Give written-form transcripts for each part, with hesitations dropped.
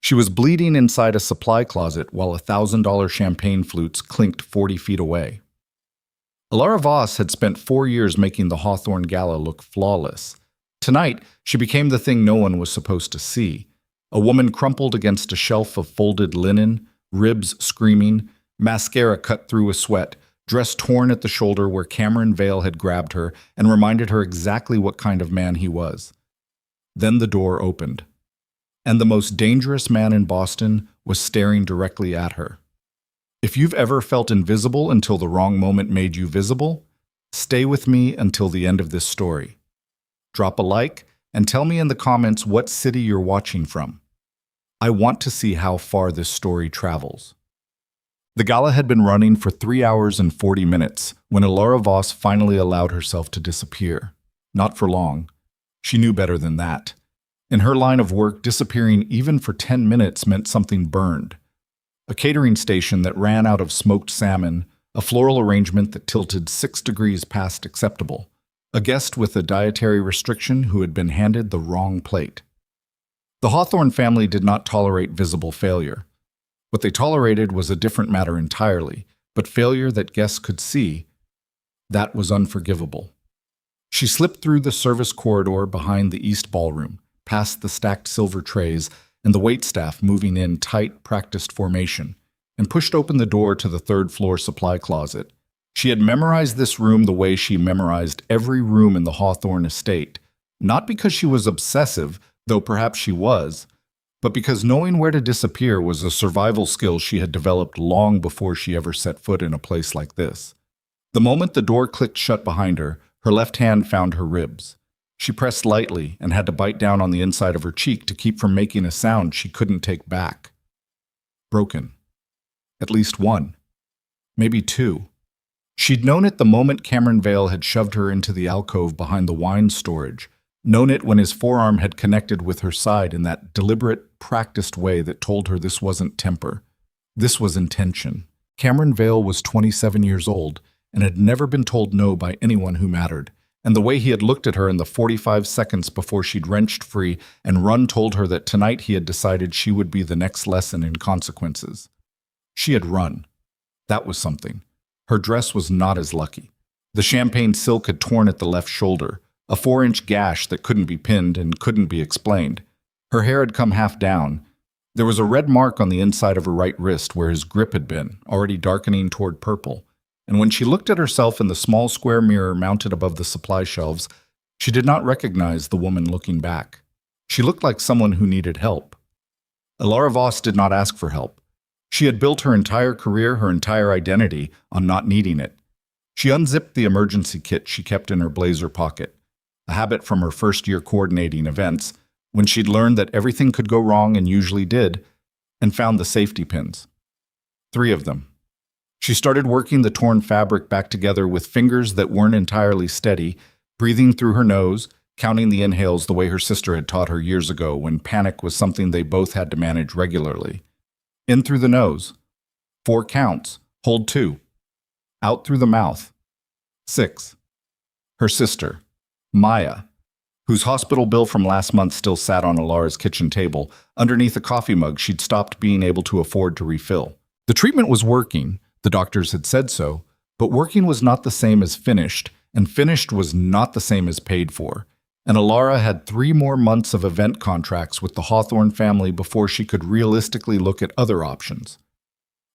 She was bleeding inside a supply closet while $1,000 champagne flutes clinked 40 feet away. Elara Voss had spent 4 years making the Hawthorne Gala look flawless. Tonight, she became the thing no one was supposed to see. A woman crumpled against a shelf of folded linen, ribs screaming, mascara cut through with sweat, dress torn at the shoulder where Cameron Vale had grabbed her and reminded her exactly what kind of man he was. Then the door opened, and the most dangerous man in Boston was staring directly at her. If you've ever felt invisible until the wrong moment made you visible, stay with me until the end of this story. Drop a like and tell me in the comments what city you're watching from. I want to see how far this story travels. The gala had been running for 3 hours and 40 minutes when Elara Voss finally allowed herself to disappear. Not for long. She knew better than that. In her line of work, disappearing even for 10 minutes meant something burned. A catering station that ran out of smoked salmon, a floral arrangement that tilted 6 degrees past acceptable, a guest with a dietary restriction who had been handed the wrong plate. The Hawthorne family did not tolerate visible failure. What they tolerated was a different matter entirely, but failure that guests could see, that was unforgivable. She slipped through the service corridor behind the East Ballroom, past the stacked silver trays and the waitstaff moving in tight, practiced formation, and pushed open the door to the third-floor supply closet. She had memorized this room the way she memorized every room in the Hawthorne estate, not because she was obsessive, though perhaps she was, but because knowing where to disappear was a survival skill she had developed long before she ever set foot in a place like this. The moment the door clicked shut behind her, her left hand found her ribs. She pressed lightly and had to bite down on the inside of her cheek to keep from making a sound she couldn't take back. Broken. At least one. Maybe two. She'd known it the moment Cameron Vale had shoved her into the alcove behind the wine storage, known it when his forearm had connected with her side in that deliberate, practiced way that told her this wasn't temper. This was intention. Cameron Vale was 27 years old and had never been told no by anyone who mattered. And the way he had looked at her in the 45 seconds before she'd wrenched free and run told her that tonight he had decided she would be the next lesson in consequences. She had run. That was something. Her dress was not as lucky. The champagne silk had torn at the left shoulder, a 4-inch gash that couldn't be pinned and couldn't be explained. Her hair had come half down. There was a red mark on the inside of her right wrist where his grip had been, already darkening toward purple. And when she looked at herself in the small square mirror mounted above the supply shelves, she did not recognize the woman looking back. She looked like someone who needed help. Elara Voss did not ask for help. She had built her entire career, her entire identity, on not needing it. She unzipped the emergency kit she kept in her blazer pocket, a habit from her first year coordinating events, when she'd learned that everything could go wrong and usually did, and found the safety pins. 3 of them. She started working the torn fabric back together with fingers that weren't entirely steady, breathing through her nose, counting the inhales the way her sister had taught her years ago when panic was something they both had to manage regularly. In through the nose. 4 counts. Hold 2. Out through the mouth. 6. Her sister, Maya, whose hospital bill from last month still sat on Elara's kitchen table, underneath a coffee mug she'd stopped being able to afford to refill. The treatment was working. The doctors had said so, but working was not the same as finished, and finished was not the same as paid for. And Elara had 3 more months of event contracts with the Hawthorne family before she could realistically look at other options.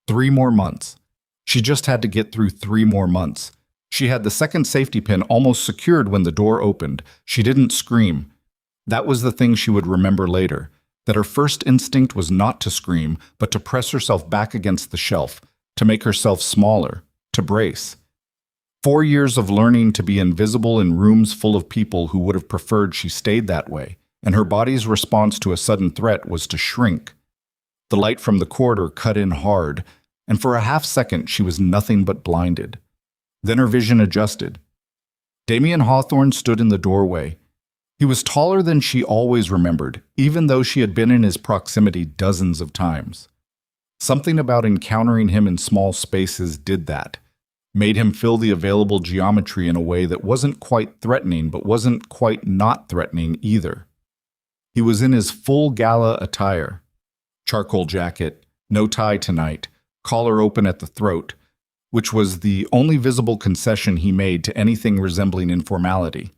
3 more months. She just had to get through 3 more months. She had the second safety pin almost secured when the door opened. She didn't scream. That was the thing she would remember later, that her first instinct was not to scream, but to press herself back against the shelf, to make herself smaller, to brace. 4 years of learning to be invisible in rooms full of people who would have preferred she stayed that way, and her body's response to a sudden threat was to shrink. The light from the corridor cut in hard, and for a half-second she was nothing but blinded. Then her vision adjusted. Damian Hawthorne stood in the doorway. He was taller than she always remembered, even though she had been in his proximity dozens of times. Something about encountering him in small spaces did that, made him fill the available geometry in a way that wasn't quite threatening but wasn't quite not threatening either. He was in his full gala attire. charcoal jacket, no tie tonight, collar open at the throat, which was the only visible concession he made to anything resembling informality.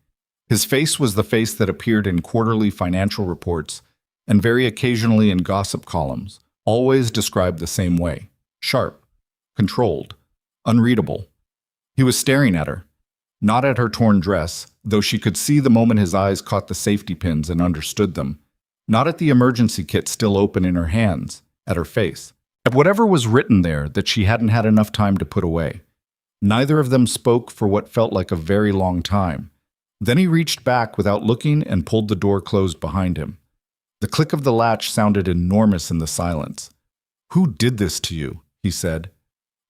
His face was the face that appeared in quarterly financial reports and very occasionally in gossip columns, always described the same way: sharp, controlled, unreadable. He was staring at her, not at her torn dress, though she could see the moment his eyes caught the safety pins and understood them, not at the emergency kit still open in her hands, at her face, at whatever was written there that she hadn't had enough time to put away. Neither of them spoke for what felt like a very long time. Then he reached back without looking and pulled the door closed behind him. The click of the latch sounded enormous in the silence. "Who did this to you?" he said.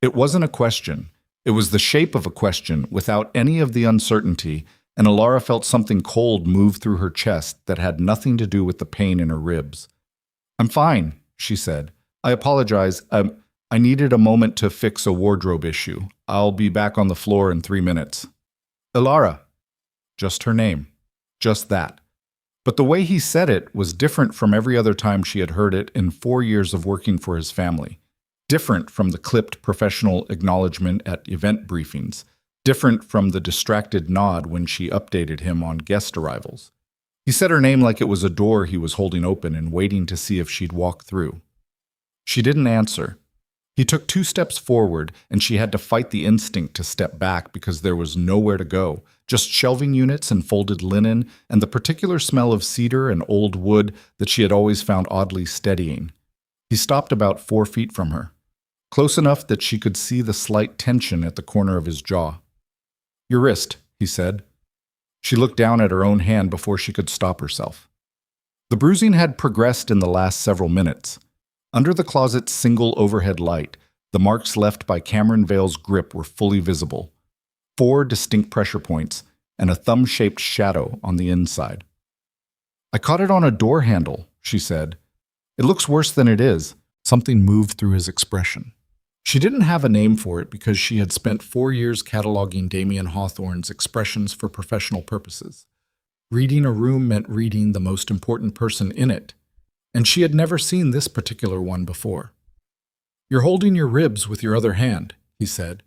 It wasn't a question. It was the shape of a question without any of the uncertainty, and Elara felt something cold move through her chest that had nothing to do with the pain in her ribs. "I'm fine," she said. "I apologize. I needed a moment to fix a wardrobe issue. I'll be back on the floor in 3 minutes." "Elara." Just her name. Just that. But the way he said it was different from every other time she had heard it in 4 years of working for his family. Different from the clipped professional acknowledgement at event briefings. Different from the distracted nod when she updated him on guest arrivals. He said her name like it was a door he was holding open and waiting to see if she'd walk through. She didn't answer. He took 2 steps forward, and she had to fight the instinct to step back because there was nowhere to go, just shelving units and folded linen and the particular smell of cedar and old wood that she had always found oddly steadying. He stopped about 4 feet from her, close enough that she could see the slight tension at the corner of his jaw. "Your wrist," he said. She looked down at her own hand before she could stop herself. The bruising had progressed in the last several minutes. Under the closet's single overhead light, the marks left by Cameron Vale's grip were fully visible. 4 distinct pressure points and a thumb-shaped shadow on the inside. "I caught it on a door handle," she said. "It looks worse than it is." Something moved through his expression. She didn't have a name for it because she had spent 4 years cataloging Damian Hawthorne's expressions for professional purposes. Reading a room meant reading the most important person in it, and she had never seen this particular one before. "You're holding your ribs with your other hand," he said.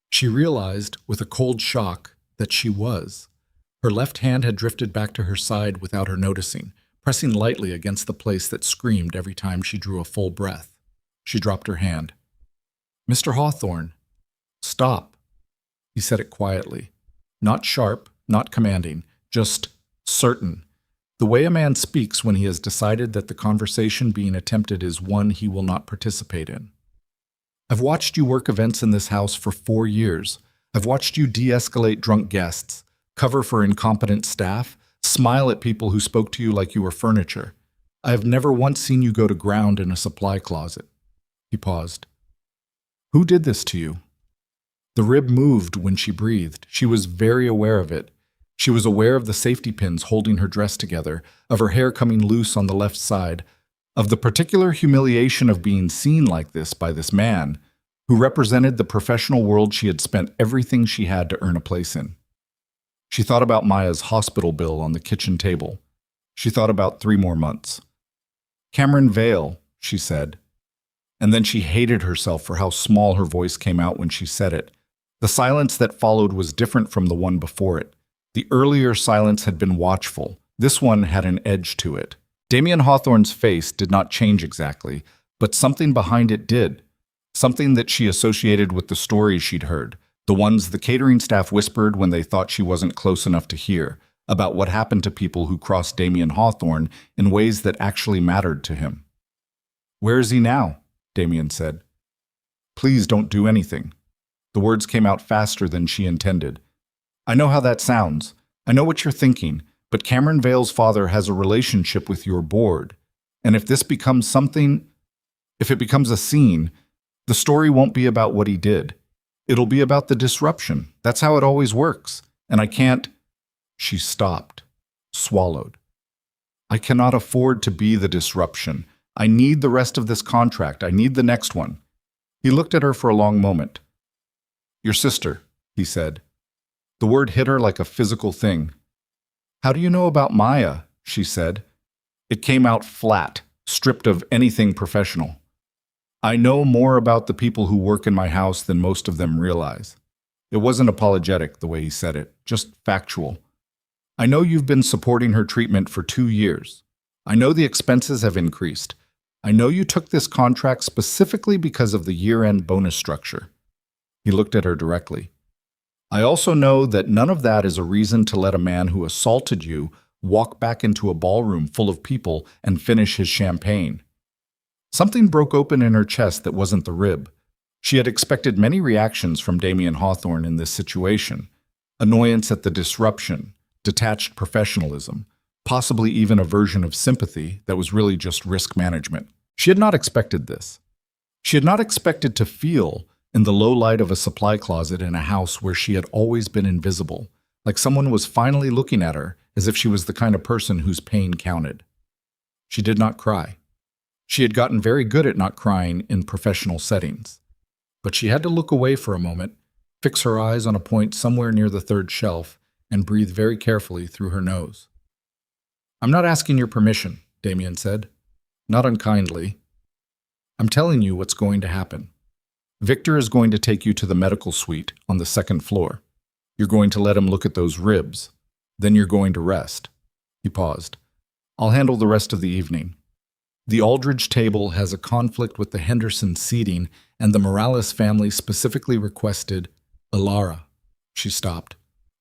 She realized, with a cold shock, that she was. Her left hand had drifted back to her side without her noticing, pressing lightly against the place that screamed every time she drew a full breath. She dropped her hand. "Mr. Hawthorne." "Stop." He said it quietly. Not sharp, not commanding, just certain. The way a man speaks when he has decided that the conversation being attempted is one he will not participate in. "I've watched you work events in this house for 4 years. I've watched you de-escalate drunk guests, cover for incompetent staff, smile at people who spoke to you like you were furniture. I have never once seen you go to ground in a supply closet." He paused. "Who did this to you?" The rib moved when she breathed. She was very aware of it. She was aware of the safety pins holding her dress together, of her hair coming loose on the left side, of the particular humiliation of being seen like this by this man, who represented the professional world she had spent everything she had to earn a place in. She thought about Maya's hospital bill on the kitchen table. She thought about 3 more months. "Cameron Vale," she said. And then she hated herself for how small her voice came out when she said it. The silence that followed was different from the one before it. The earlier silence had been watchful. This one had an edge to it. Damian Hawthorne's face did not change exactly, but something behind it did. Something that she associated with the stories she'd heard, the ones the catering staff whispered when they thought she wasn't close enough to hear, about what happened to people who crossed Damian Hawthorne in ways that actually mattered to him. "Where is he now?" Damian said. "Please don't do anything." The words came out faster than she intended. "I know how that sounds. I know what you're thinking, but Cameron Vale's father has a relationship with your board. And if this becomes something, if it becomes a scene, the story won't be about what he did. It'll be about the disruption. That's how it always works. And I can't—" She stopped, swallowed. "I cannot afford to be the disruption. I need the rest of this contract. I need the next one." He looked at her for a long moment. "Your sister," he said. The word hit her like a physical thing. "How do you know about Maya?" she said. It came out flat, stripped of anything professional. I know more about the people who work in my house than most of them realize. It wasn't apologetic the way he said it, just factual. I know you've been supporting her treatment for 2 years. I know the expenses have increased. I know you took this contract specifically because of the year-end bonus structure. He looked at her directly. I also know that none of that is a reason to let a man who assaulted you walk back into a ballroom full of people and finish his champagne. Something broke open in her chest that wasn't the rib. She had expected many reactions from Damian Hawthorne in this situation. Annoyance at the disruption, detached professionalism, possibly even a version of sympathy that was really just risk management. She had not expected this. She had not expected to feel, in the low light of a supply closet in a house where she had always been invisible, like someone was finally looking at her as if she was the kind of person whose pain counted. She did not cry. She had gotten very good at not crying in professional settings. But she had to look away for a moment, fix her eyes on a point somewhere near the third shelf, and breathe very carefully through her nose. I'm not asking your permission, Damian said. Not unkindly. I'm telling you what's going to happen. Victor is going to take you to the medical suite on the 2nd floor. You're going to let him look at those ribs. Then you're going to rest. He paused. I'll handle the rest of the evening. The Aldridge table has a conflict with the Henderson seating, and the Morales family specifically requested Elara. She stopped.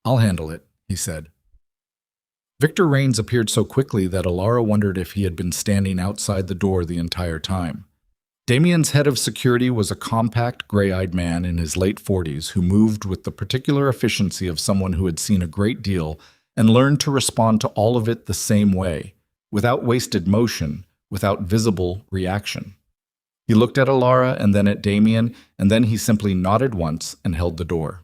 I'll handle it, he said. Victor Raines appeared so quickly that Elara wondered if he had been standing outside the door the entire time. Damian's head of security was a compact, gray-eyed man in his late 40s who moved with the particular efficiency of someone who had seen a great deal and learned to respond to all of it the same way, without wasted motion, without visible reaction. He looked at Elara and then at Damian, and then he simply nodded once and held the door.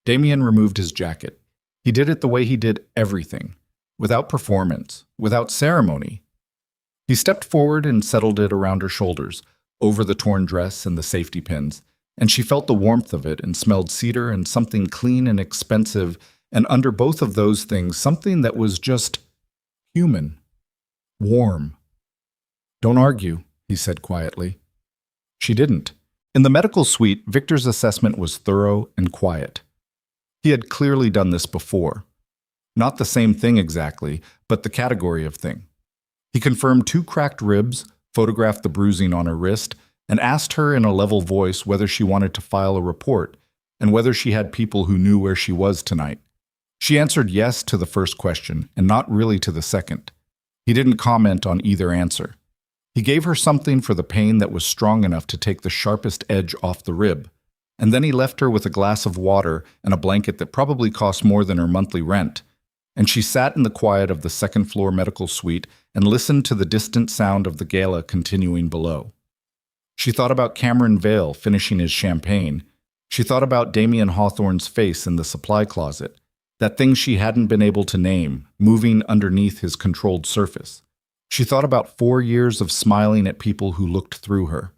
Damian removed his jacket. He did it the way he did everything, without performance, without ceremony. He stepped forward and settled it around her shoulders, over the torn dress and the safety pins, and she felt the warmth of it and smelled cedar and something clean and expensive, and under both of those things, something that was just human, warm. Don't argue, he said quietly. She didn't. In the medical suite, Victor's assessment was thorough and quiet. He had clearly done this before. Not the same thing exactly, but the category of thing. He confirmed 2 cracked ribs, photographed the bruising on her wrist, and asked her in a level voice whether she wanted to file a report and whether she had people who knew where she was tonight. She answered yes to the first question and not really to the second. He didn't comment on either answer. He gave her something for the pain that was strong enough to take the sharpest edge off the rib, and then he left her with a glass of water and a blanket that probably cost more than her monthly rent, and she sat in the quiet of the 2nd floor medical suite and listened to the distant sound of the gala continuing below. She thought about Cameron Vale finishing his champagne. She thought about Damian Hawthorne's face in the supply closet, that thing she hadn't been able to name, moving underneath his controlled surface. She thought about 4 years of smiling at people who looked through her.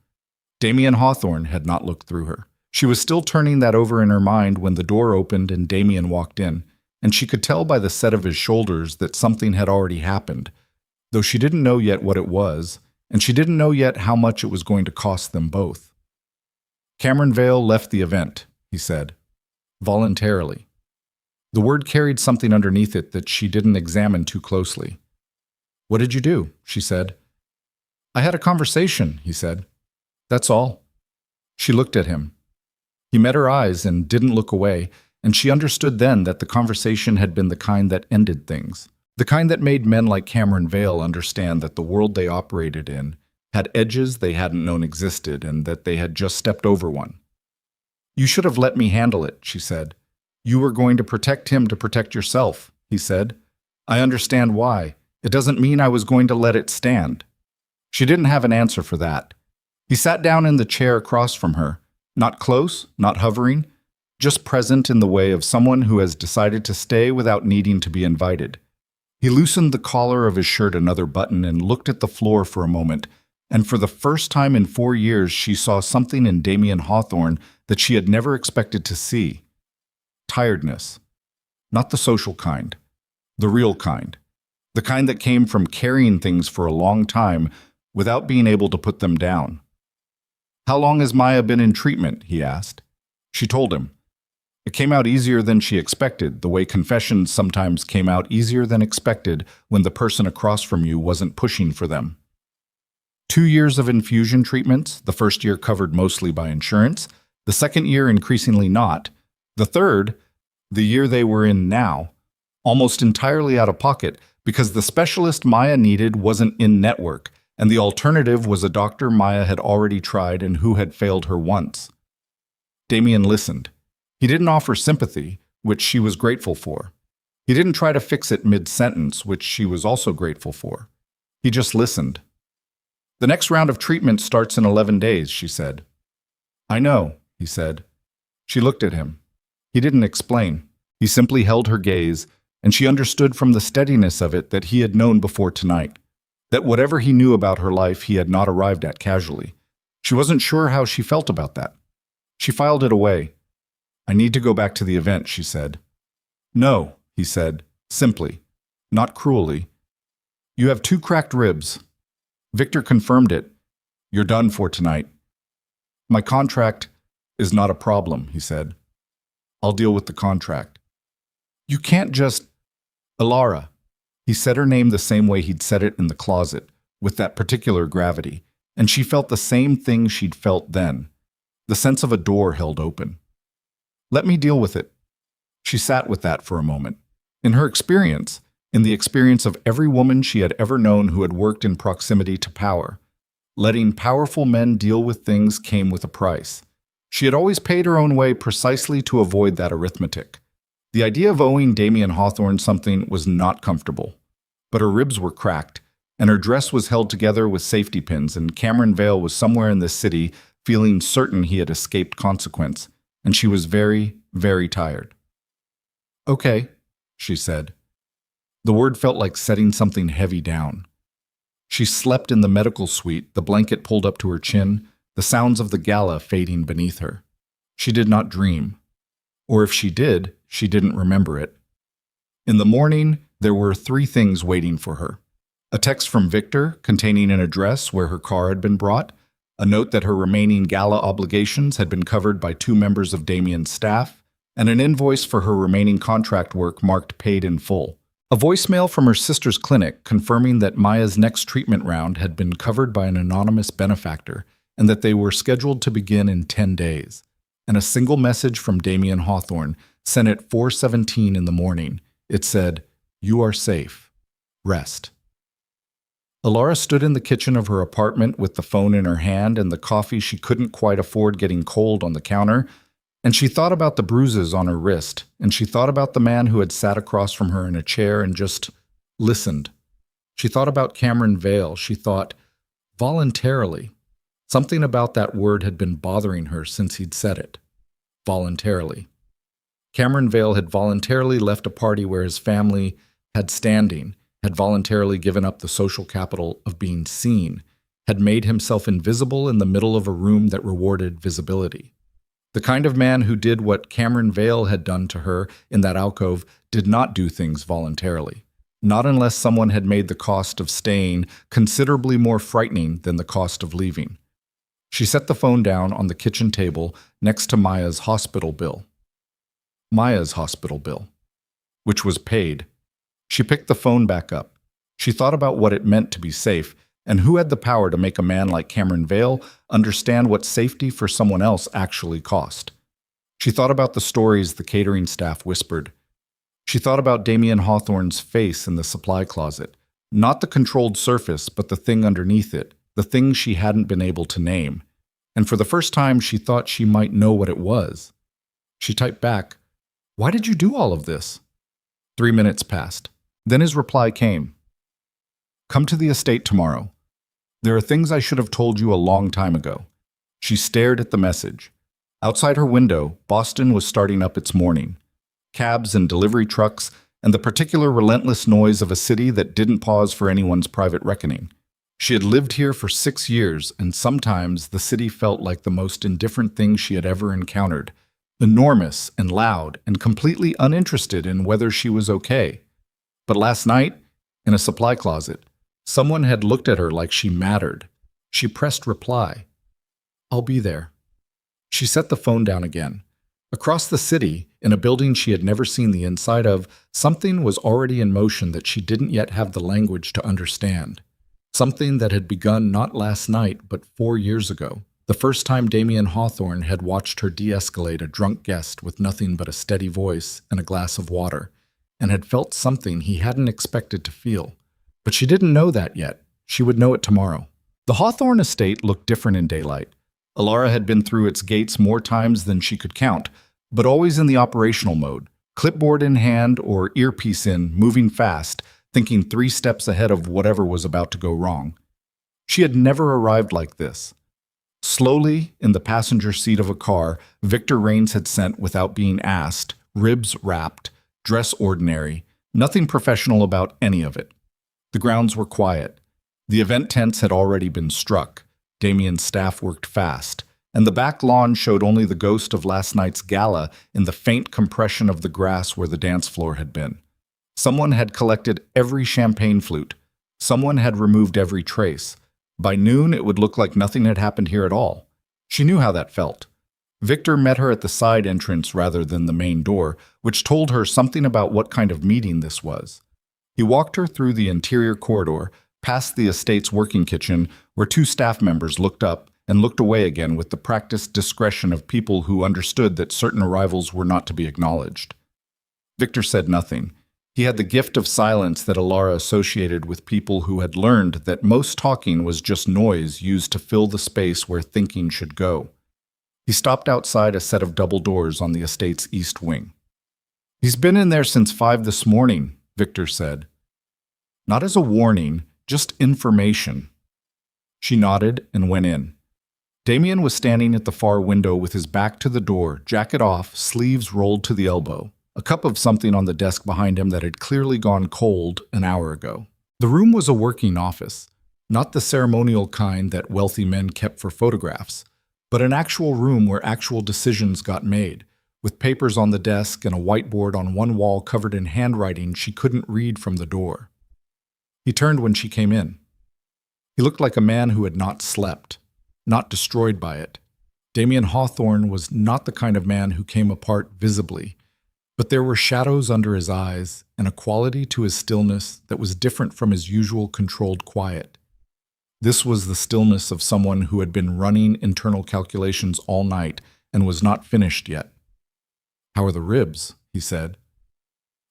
Damian Hawthorne had not looked through her. She was still turning that over in her mind when the door opened and Damian walked in, and she could tell by the set of his shoulders that something had already happened, though she didn't know yet what it was, and she didn't know yet how much it was going to cost them both. Cameron Vale left the event, he said, voluntarily. The word carried something underneath it that she didn't examine too closely. What did you do? She said. I had a conversation, he said. That's all. She looked at him. He met her eyes and didn't look away, and she understood then that the conversation had been the kind that ended things, the kind that made men like Cameron Vale understand that the world they operated in had edges they hadn't known existed and that they had just stepped over one. You should have let me handle it, she said. You were going to protect him to protect yourself, he said. I understand why. It doesn't mean I was going to let it stand. She didn't have an answer for that. He sat down in the chair across from her, not close, not hovering, just present in the way of someone who has decided to stay without needing to be invited. He loosened the collar of his shirt another button and looked at the floor for a moment, and for the first time in 4 years she saw something in Damian Hawthorne that she had never expected to see. Tiredness. Not the social kind. The real kind. The kind that came from carrying things for a long time, without being able to put them down. "How long has Maya been in treatment?" he asked. She told him. It came out easier than she expected, the way confessions sometimes came out easier than expected when the person across from you wasn't pushing for them. 2 years of infusion treatments, the first year covered mostly by insurance, the second year increasingly not, the third, the year they were in now, almost entirely out of pocket because the specialist Maya needed wasn't in network, and the alternative was a doctor Maya had already tried and who had failed her once. Damian listened. He didn't offer sympathy, which she was grateful for. He didn't try to fix it mid-sentence, which she was also grateful for. He just listened. "The next round of treatment starts in 11 days, she said. "I know," he said. She looked at him. He didn't explain. He simply held her gaze, and she understood from the steadiness of it that he had known before tonight, that whatever he knew about her life he had not arrived at casually. She wasn't sure how she felt about that. She filed it away. "I need to go back to the event," she said. "No," he said, simply, not cruelly. "You have 2 cracked ribs." Victor confirmed it. "You're done for tonight." "My contract is not a problem," he said. "I'll deal with the contract." "You can't just—" "Elara." He said her name the same way he'd said it in the closet, with that particular gravity, and she felt the same thing she'd felt then, the sense of a door held open. "Let me deal with it." She sat with that for a moment. In her experience, in the experience of every woman she had ever known who had worked in proximity to power, letting powerful men deal with things came with a price. She had always paid her own way precisely to avoid that arithmetic. The idea of owing Damian Hawthorne something was not comfortable. But her ribs were cracked, and her dress was held together with safety pins, and Cameron Vale was somewhere in this city feeling certain he had escaped consequence, and she was very, very tired. "Okay," she said. The word felt like setting something heavy down. She slept in the medical suite, the blanket pulled up to her chin, the sounds of the gala fading beneath her. She did not dream. Or if she did, she didn't remember it. In the morning, there were 3 things waiting for her. A text from Victor containing an address where her car had been brought, a note that her remaining gala obligations had been covered by 2 members of Damian's staff, and an invoice for her remaining contract work marked paid in full. A voicemail from her sister's clinic confirming that Maya's next treatment round had been covered by an anonymous benefactor and that they were scheduled to begin in 10 days. And a single message from Damian Hawthorne sent at 4:17 in the morning. It said, "You are safe. Rest." Elara stood in the kitchen of her apartment with the phone in her hand and the coffee she couldn't quite afford getting cold on the counter, and she thought about the bruises on her wrist, and she thought about the man who had sat across from her in a chair and just listened. She thought about Cameron Vale. She thought, voluntarily. Something about that word had been bothering her since he'd said it. Voluntarily. Cameron Vale had voluntarily left a party where his family had standing, had voluntarily given up the social capital of being seen, had made himself invisible in the middle of a room that rewarded visibility. The kind of man who did what Cameron Vale had done to her in that alcove did not do things voluntarily, not unless someone had made the cost of staying considerably more frightening than the cost of leaving. She set the phone down on the kitchen table next to Maya's hospital bill. Maya's hospital bill, which was paid. She picked the phone back up. She thought about what it meant to be safe, and who had the power to make a man like Cameron Vale understand what safety for someone else actually cost. She thought about the stories the catering staff whispered. She thought about Damian Hawthorne's face in the supply closet, not the controlled surface, but the thing underneath it, the thing she hadn't been able to name. And for the first time, she thought she might know what it was. She typed back, "Why did you do all of this?" 3 minutes passed. Then his reply came. "Come to the estate tomorrow. There are things I should have told you a long time ago." She stared at the message. Outside her window, Boston was starting up its morning. Cabs and delivery trucks, and the particular relentless noise of a city that didn't pause for anyone's private reckoning. She had lived here for 6 years, and sometimes the city felt like the most indifferent thing she had ever encountered. Enormous and loud and completely uninterested in whether she was okay. But last night, in a supply closet, Someone had looked at her like she mattered. She pressed reply. "I'll be there." She set the phone down again. Across the city, in a building she had never seen the inside of, something was already in motion that she didn't yet have the language to understand. Something that had begun not last night, but 4 years ago, the first time Damian Hawthorne had watched her de-escalate a drunk guest with nothing but a steady voice and a glass of water, and had felt something he hadn't expected to feel. But she didn't know that yet. She would know it tomorrow. The Hawthorne estate looked different in daylight. Elara had been through its gates more times than she could count, but always in the operational mode, clipboard in hand or earpiece in, moving fast, thinking 3 steps ahead of whatever was about to go wrong. She had never arrived like this. Slowly, in the passenger seat of a car Victor Rains had sent without being asked, ribs wrapped, dress ordinary, nothing professional about any of it. The grounds were quiet. The event tents had already been struck. Damian's staff worked fast, and the back lawn showed only the ghost of last night's gala in the faint compression of the grass where the dance floor had been. Someone had collected every champagne flute. Someone had removed every trace. By noon, it would look like nothing had happened here at all. She knew how that felt. Victor met her at the side entrance rather than the main door, which told her something about what kind of meeting this was. He walked her through the interior corridor, past the estate's working kitchen, where 2 staff members looked up and looked away again with the practiced discretion of people who understood that certain arrivals were not to be acknowledged. Victor said nothing. He had the gift of silence that Elara associated with people who had learned that most talking was just noise used to fill the space where thinking should go. He stopped outside a set of double doors on the estate's east wing. "He's been in there since 5 this morning," Victor said. Not as a warning, just information. She nodded and went in. Damian was standing at the far window with his back to the door, jacket off, sleeves rolled to the elbow, a cup of something on the desk behind him that had clearly gone cold an hour ago. The room was a working office, not the ceremonial kind that wealthy men kept for photographs, but an actual room where actual decisions got made, with papers on the desk and a whiteboard on one wall covered in handwriting she couldn't read from the door. He turned when she came in. He looked like a man who had not slept, not destroyed by it. Damian Hawthorne was not the kind of man who came apart visibly, but there were shadows under his eyes and a quality to his stillness that was different from his usual controlled quiet. This was the stillness of someone who had been running internal calculations all night and was not finished yet. "How are the ribs?" he said.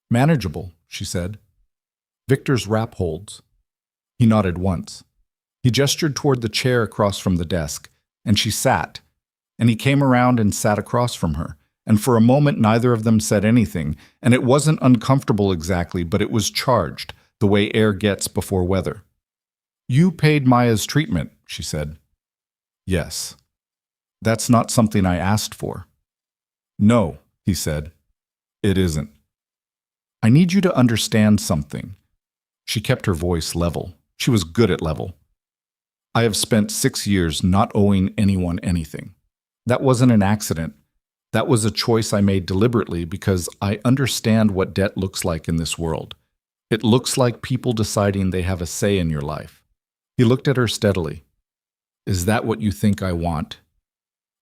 "Manageable," she said. "Victor's wrap holds." He nodded once. He gestured toward the chair across from the desk, and she sat, and he came around and sat across from her, and for a moment neither of them said anything, and it wasn't uncomfortable exactly, but it was charged, the way air gets before weather. "You paid Maya's treatment," she said. "Yes." "That's not something I asked for." "No," he said. "It isn't. I need you to understand something." She kept her voice level. She was good at level. "I have spent 6 years not owing anyone anything. That wasn't an accident. That was a choice I made deliberately because I understand what debt looks like in this world. It looks like people deciding they have a say in your life." He looked at her steadily. "Is that what you think I want?"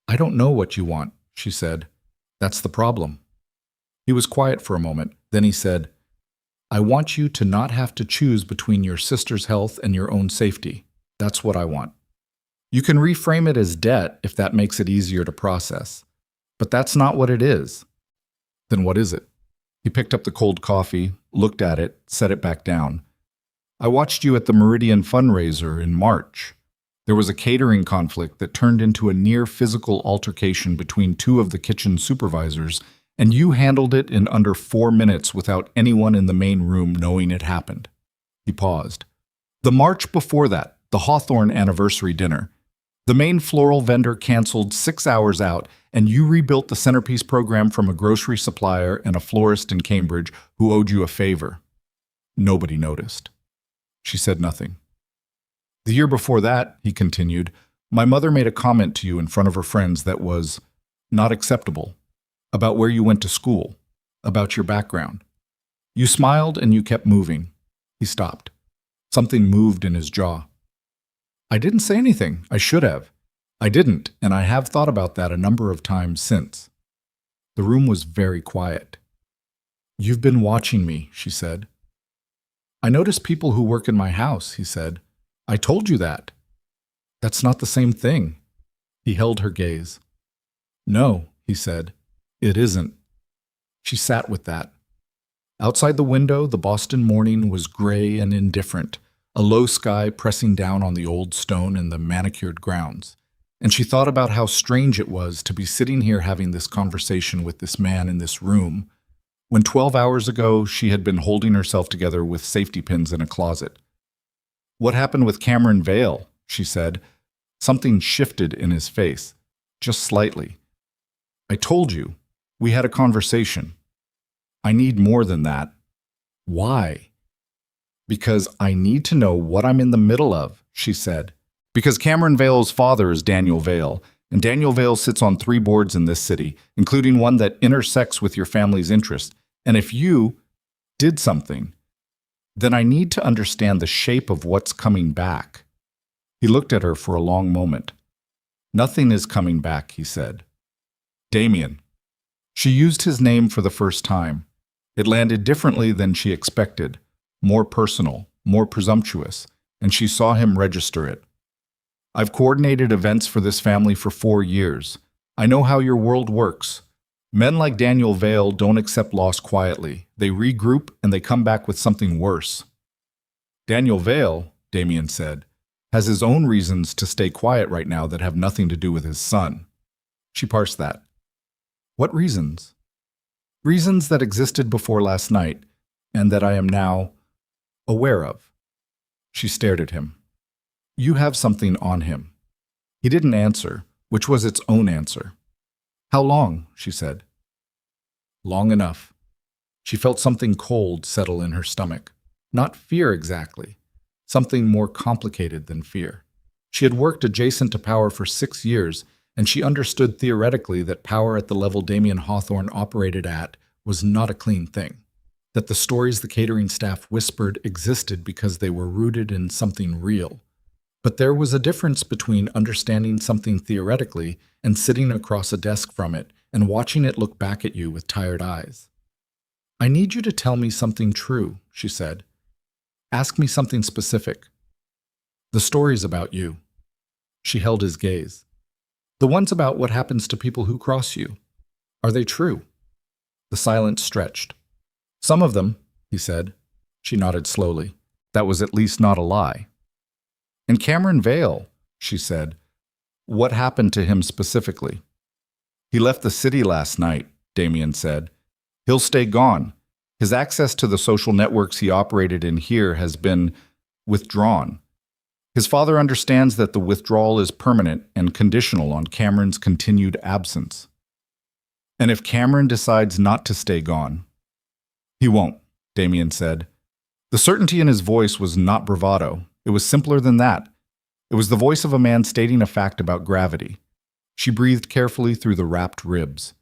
"I don't know what you want," she said. "That's the problem." He was quiet for a moment. Then he said, "I want you to not have to choose between your sister's health and your own safety. That's what I want. You can reframe it as debt if that makes it easier to process. But that's not what it is." "Then what is it?" He picked up the cold coffee, looked at it, set it back down. "I watched you at the Meridian fundraiser in March. There was a catering conflict that turned into a near physical altercation between 2 of the kitchen supervisors, and you handled it in under 4 minutes without anyone in the main room knowing it happened." He paused. "The March before that, the Hawthorne anniversary dinner. The main floral vendor canceled 6 hours out, and you rebuilt the centerpiece program from a grocery supplier and a florist in Cambridge who owed you a favor. Nobody noticed." She said nothing. "The year before that," he continued, "my mother made a comment to you in front of her friends that was not acceptable. About where you went to school, about your background. You smiled and you kept moving." He stopped. Something moved in his jaw. I didn't say anything. I should have. I didn't, and I have thought about that a number of times since. The room was very quiet. You've been watching me, she said. I notice people who work in my house, he said. I told you that. That's not the same thing. He held her gaze. No, he said. It isn't. She sat with that. Outside the window, the Boston morning was gray and indifferent, a low sky pressing down on the old stone and the manicured grounds. And she thought about how strange it was to be sitting here having this conversation with this man in this room, when 12 hours ago she had been holding herself together with safety pins in a closet. What happened with Cameron Vale? She said. Something shifted in his face, just slightly. I told you. We had a conversation. I need more than that. Why? Because I need to know what I'm in the middle of, she said. Because Cameron Vale's father is Daniel Vale, and Daniel Vale sits on 3 boards in this city, including one that intersects with your family's interest. And if you did something, then I need to understand the shape of what's coming back. He looked at her for a long moment. Nothing is coming back, he said. Damian. She used his name for the first time. It landed differently than she expected, more personal, more presumptuous, and she saw him register it. I've coordinated events for this family for 4 years. I know how your world works. Men like Daniel Vale don't accept loss quietly. They regroup and they come back with something worse. Daniel Vale, Damian said, has his own reasons to stay quiet right now that have nothing to do with his son. She parsed that. What reasons? Reasons that existed before last night and that I am now aware of. She stared at him. You have something on him. He didn't answer, which was its own answer. How long? She said. Long enough. She felt something cold settle in her stomach. Not fear exactly. Something more complicated than fear. She had worked adjacent to power for 6 years, and she understood theoretically that power at the level Damian Hawthorne operated at was not a clean thing. That the stories the catering staff whispered existed because they were rooted in something real. But there was a difference between understanding something theoretically and sitting across a desk from it and watching it look back at you with tired eyes. I need you to tell me something true, she said. Ask me something specific. The stories about you. She held his gaze. The ones about what happens to people who cross you. Are they true? The silence stretched. Some of them, he said. She nodded slowly. That was at least not a lie. And Cameron Vale, she said. What happened to him specifically? He left the city last night, Damian said. He'll stay gone. His access to the social networks he operated in here has been withdrawn. His father understands that the withdrawal is permanent and conditional on Cameron's continued absence. And if Cameron decides not to stay gone, he won't, Damian said. The certainty in his voice was not bravado. It was simpler than that. It was the voice of a man stating a fact about gravity. She breathed carefully through the wrapped ribs.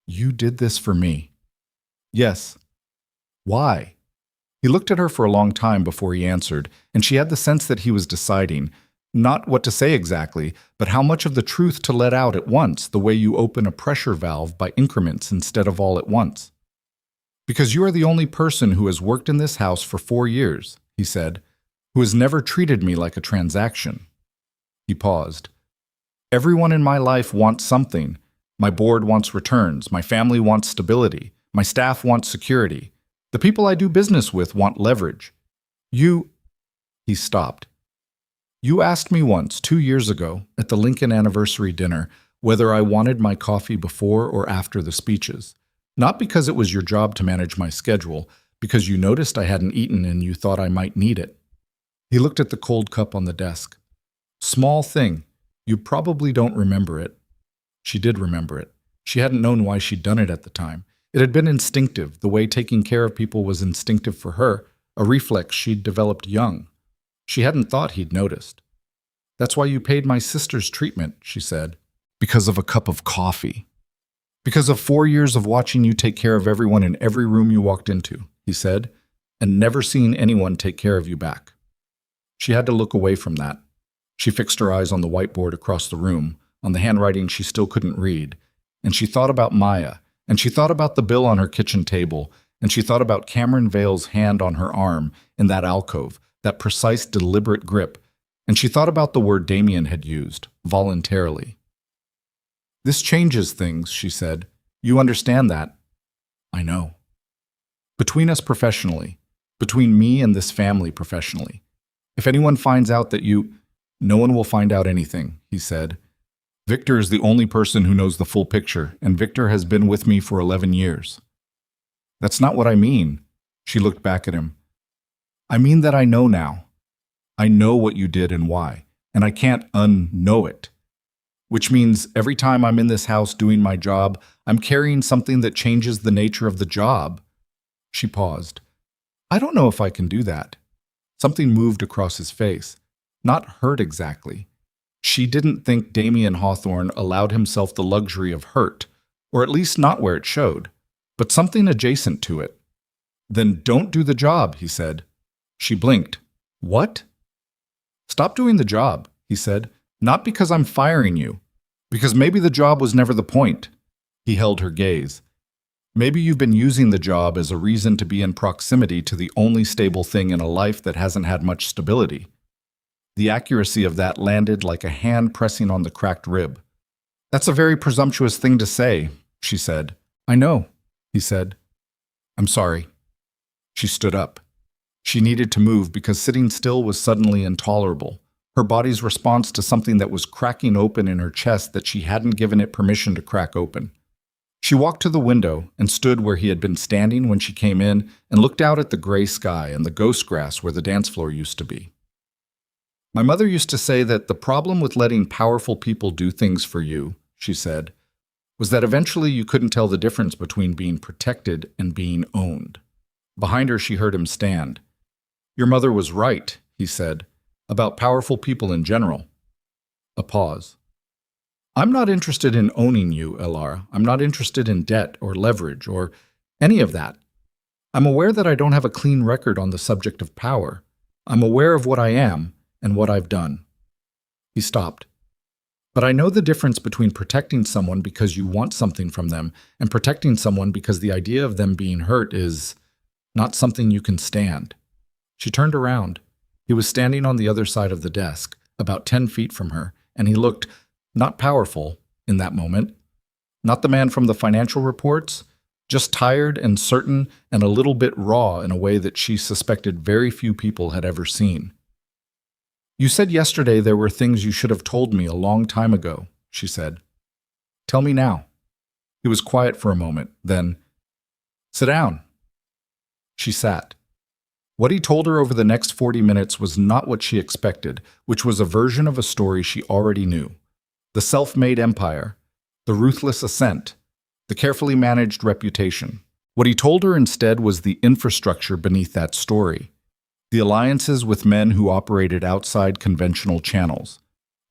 You did this for me. Yes. Why? He looked at her for a long time before he answered, and she had the sense that he was deciding, not what to say exactly, but how much of the truth to let out at once, the way you open a pressure valve by increments instead of all at once. Because you are the only person who has worked in this house for 4 years, he said, who has never treated me like a transaction. He paused. Everyone in my life wants something. My board wants returns. My family wants stability. My staff wants security. The people I do business with want leverage. He stopped. You asked me once, 2 years ago, at the Lincoln anniversary dinner, whether I wanted my coffee before or after the speeches. Not because it was your job to manage my schedule, because you noticed I hadn't eaten and you thought I might need it. He looked at the cold cup on the desk. Small thing. You probably don't remember it. She did remember it. She hadn't known why she'd done it at the time. It had been instinctive, the way taking care of people was instinctive for her, a reflex she'd developed young. She hadn't thought he'd noticed. That's why you paid my sister's treatment, she said. Because of a cup of coffee. Because of 4 years of watching you take care of everyone in every room you walked into, he said, and never seeing anyone take care of you back. She had to look away from that. She fixed her eyes on the whiteboard across the room, on the handwriting she still couldn't read, and she thought about Maya, and she thought about the bill on her kitchen table, and she thought about Cameron Vale's hand on her arm in that alcove, that precise, deliberate grip, and she thought about the word Damian had used, voluntarily. "This changes things," she said. "You understand that?" "I know." "Between us professionally, between me and this family professionally. If anyone finds out that you—" "No one will find out anything," he said. "Victor is the only person who knows the full picture, and Victor has been with me for 11 years. "That's not what I mean." She looked back at him. "I mean that I know now. I know what you did and why, and I can't unknow it. Which means every time I'm in this house doing my job, I'm carrying something that changes the nature of the job." She paused. "I don't know if I can do that." Something moved across his face. Not hurt exactly. She didn't think Damian Hawthorne allowed himself the luxury of hurt, or at least not where it showed, but something adjacent to it. "Then don't do the job," he said. She blinked. "What?" "Stop doing the job," he said. "Not because I'm firing you. Because maybe the job was never the point." He held her gaze. "Maybe you've been using the job as a reason to be in proximity to the only stable thing in a life that hasn't had much stability." The accuracy of that landed like a hand pressing on the cracked rib. "That's a very presumptuous thing to say," she said. "I know," he said. "I'm sorry." She stood up. She needed to move because sitting still was suddenly intolerable. Her body's response to something that was cracking open in her chest that she hadn't given it permission to crack open. She walked to the window and stood where he had been standing when she came in and looked out at the gray sky and the ghost grass where the dance floor used to be. "My mother used to say that the problem with letting powerful people do things for you," she said, "was that eventually you couldn't tell the difference between being protected and being owned." Behind her, she heard him stand. "Your mother was right," he said, "about powerful people in general." A pause. "I'm not interested in owning you, Elara. I'm not interested in debt or leverage or any of that. I'm aware that I don't have a clean record on the subject of power. I'm aware of what I am and what I've done." He stopped. "But I know the difference between protecting someone because you want something from them and protecting someone because the idea of them being hurt is not something you can stand." She turned around. He was standing on the other side of the desk, about 10 feet from her, and he looked not powerful in that moment, not the man from the financial reports, just tired and certain and a little bit raw in a way that she suspected very few people had ever seen. "You said yesterday there were things you should have told me a long time ago," she said. "Tell me now." He was quiet for a moment, then, "Sit down." She sat. What he told her over the next 40 minutes was not what she expected, which was a version of a story she already knew. The self-made empire, the ruthless ascent, the carefully managed reputation. What he told her instead was the infrastructure beneath that story. The alliances with men who operated outside conventional channels.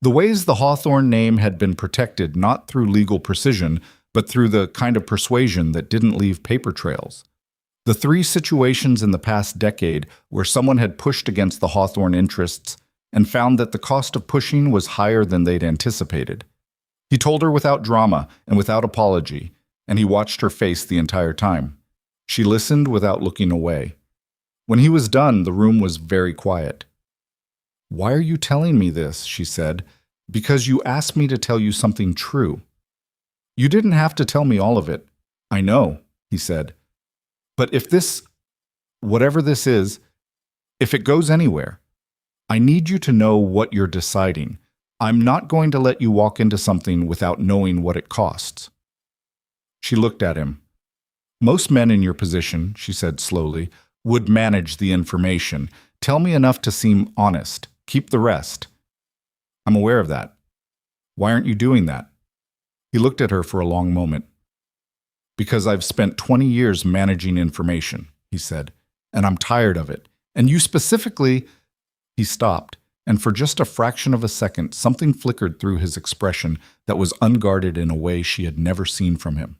The ways the Hawthorne name had been protected not through legal precision, but through the kind of persuasion that didn't leave paper trails. The 3 situations in the past decade where someone had pushed against the Hawthorne interests and found that the cost of pushing was higher than they'd anticipated. He told her without drama and without apology, and he watched her face the entire time. She listened without looking away. When he was done, the room was very quiet. "Why are you telling me this?" she said. "Because you asked me to tell you something true." "You didn't have to tell me all of it." "I know," he said. "But if this, whatever this is, if it goes anywhere, I need you to know what you're deciding. I'm not going to let you walk into something without knowing what it costs." She looked at him. "Most men in your position," she said slowly, "would manage the information. Tell me enough to seem honest. Keep the rest." "I'm aware of that." "Why aren't you doing that?" He looked at her for a long moment. "Because I've spent 20 years managing information," he said, "and I'm tired of it. And you specifically—" He stopped, and for just a fraction of a second, something flickered through his expression that was unguarded in a way she had never seen from him.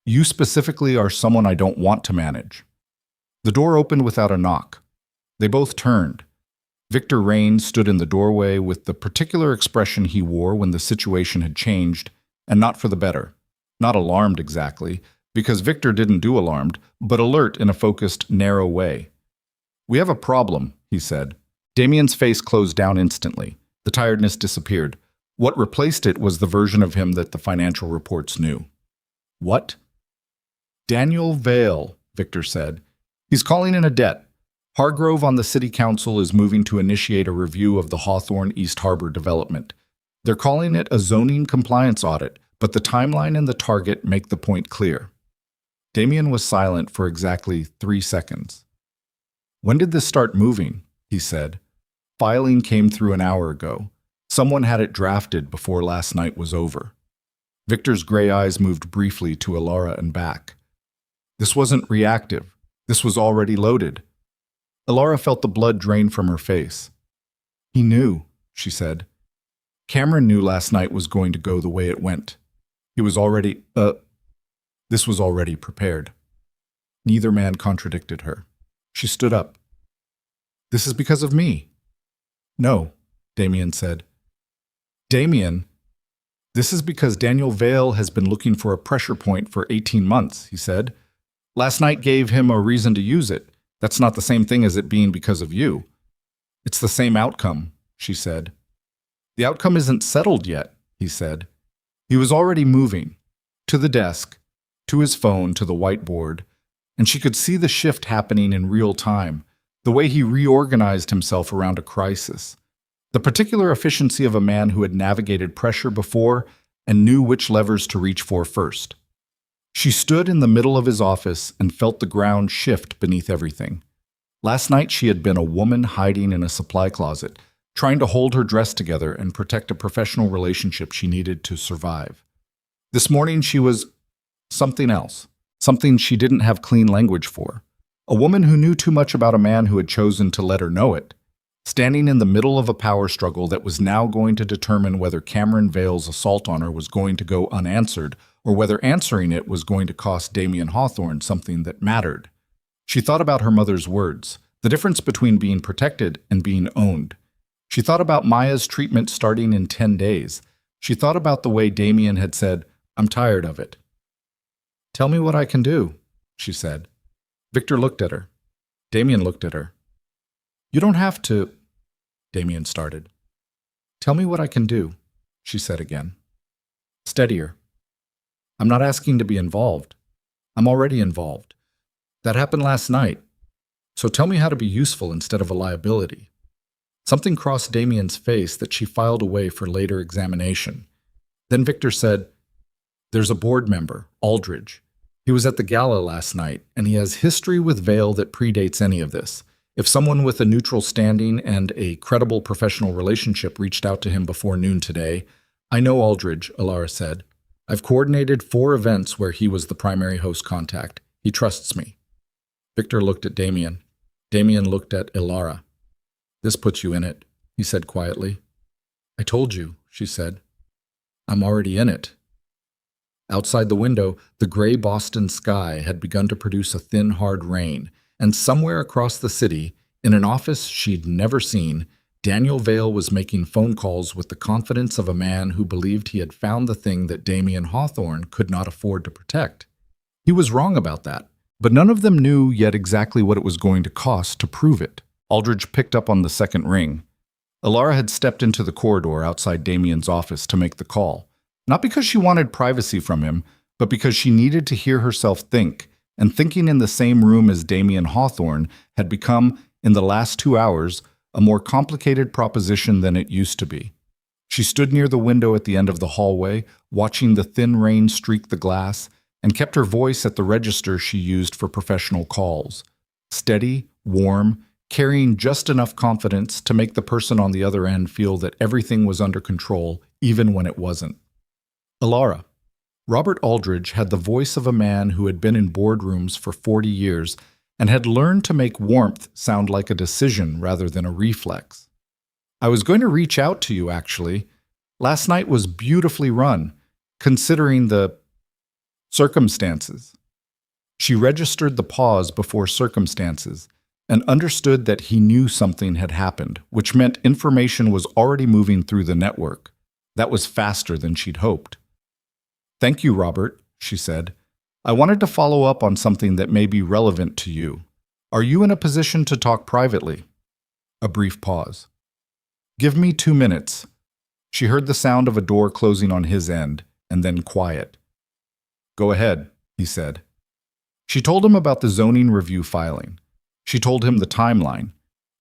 "You specifically are someone I don't want to manage." The door opened without a knock. They both turned. Victor Rain stood in the doorway with the particular expression he wore when the situation had changed, and not for the better. Not alarmed exactly, because Victor didn't do alarmed, but alert in a focused, narrow way. "We have a problem," he said. Damian's face closed down instantly. The tiredness disappeared. What replaced it was the version of him that the financial reports knew. "What?" "Daniel Vale," Victor said. "He's calling in a debt. Hargrove on the city council is moving to initiate a review of the Hawthorne East Harbor development. They're calling it a zoning compliance audit, but the timeline and the target make the point clear." Damian was silent for exactly 3 seconds. "When did this start moving?" he said. "Filing came through an hour ago. Someone had it drafted before last night was over." Victor's gray eyes moved briefly to Elara and back. This wasn't reactive. This was already loaded. Elara felt the blood drain from her face. "He knew," she said. "Cameron knew last night was going to go the way it went. He was already, this was already prepared." Neither man contradicted her. She stood up. "This is because of me." "No," Damian said. "Damian, this is because Daniel Vale has been looking for a pressure point for 18 months, he said. "Last night gave him a reason to use it. That's not the same thing as it being because of you." "It's the same outcome," she said. "The outcome isn't settled yet," he said. He was already moving. To the desk, to his phone, to the whiteboard, and she could see the shift happening in real time, the way he reorganized himself around a crisis. The particular efficiency of a man who had navigated pressure before and knew which levers to reach for first. She stood in the middle of his office and felt the ground shift beneath everything. Last night she had been a woman hiding in a supply closet, trying to hold her dress together and protect a professional relationship she needed to survive. This morning she was something else, something she didn't have clean language for. A woman who knew too much about a man who had chosen to let her know it, standing in the middle of a power struggle that was now going to determine whether Cameron Vale's assault on her was going to go unanswered or whether answering it was going to cost Damian Hawthorne something that mattered. She thought about her mother's words, the difference between being protected and being owned. She thought about Maya's treatment starting in 10 days. She thought about the way Damian had said, "I'm tired of it." "Tell me what I can do," she said. Victor looked at her. Damian looked at her. "You don't have to," Damian started. "Tell me what I can do," she said again. Steadier. "I'm not asking to be involved. I'm already involved. That happened last night. So tell me how to be useful instead of a liability." Something crossed Damian's face that she filed away for later examination. Then Victor said, "There's a board member, Aldridge. He was at the gala last night, and he has history with Vale that predates any of this. If someone with a neutral standing and a credible professional relationship reached out to him before noon today—" "I know Aldridge," Elara said. "I've coordinated 4 events where he was the primary host contact. He trusts me." Victor looked at Damian. Damian looked at Elara. "This puts you in it," he said quietly. "I told you," she said. "I'm already in it." Outside the window, the gray Boston sky had begun to produce a thin, hard rain, and somewhere across the city, in an office she'd never seen, Daniel Vale was making phone calls with the confidence of a man who believed he had found the thing that Damian Hawthorne could not afford to protect. He was wrong about that, but none of them knew yet exactly what it was going to cost to prove it. Aldridge picked up on the second ring. Elara had stepped into the corridor outside Damian's office to make the call, not because she wanted privacy from him, but because she needed to hear herself think, and thinking in the same room as Damian Hawthorne had become, in the last 2 hours, a more complicated proposition than it used to be. She stood near the window at the end of the hallway, watching the thin rain streak the glass, and kept her voice at the register she used for professional calls. Steady, warm, carrying just enough confidence to make the person on the other end feel that everything was under control, even when it wasn't. Elara. Robert Aldridge had the voice of a man who had been in boardrooms for 40 years and had learned to make warmth sound like a decision rather than a reflex. "I was going to reach out to you, actually. Last night was beautifully run, considering the circumstances." She registered the pause before circumstances, and understood that he knew something had happened, which meant information was already moving through the network. That was faster than she'd hoped. "Thank you, Robert," she said. "I wanted to follow up on something that may be relevant to you. Are you in a position to talk privately?" A brief pause. "Give me 2 minutes." She heard the sound of a door closing on his end, and then quiet. "Go ahead," he said. She told him about the zoning review filing. She told him the timeline.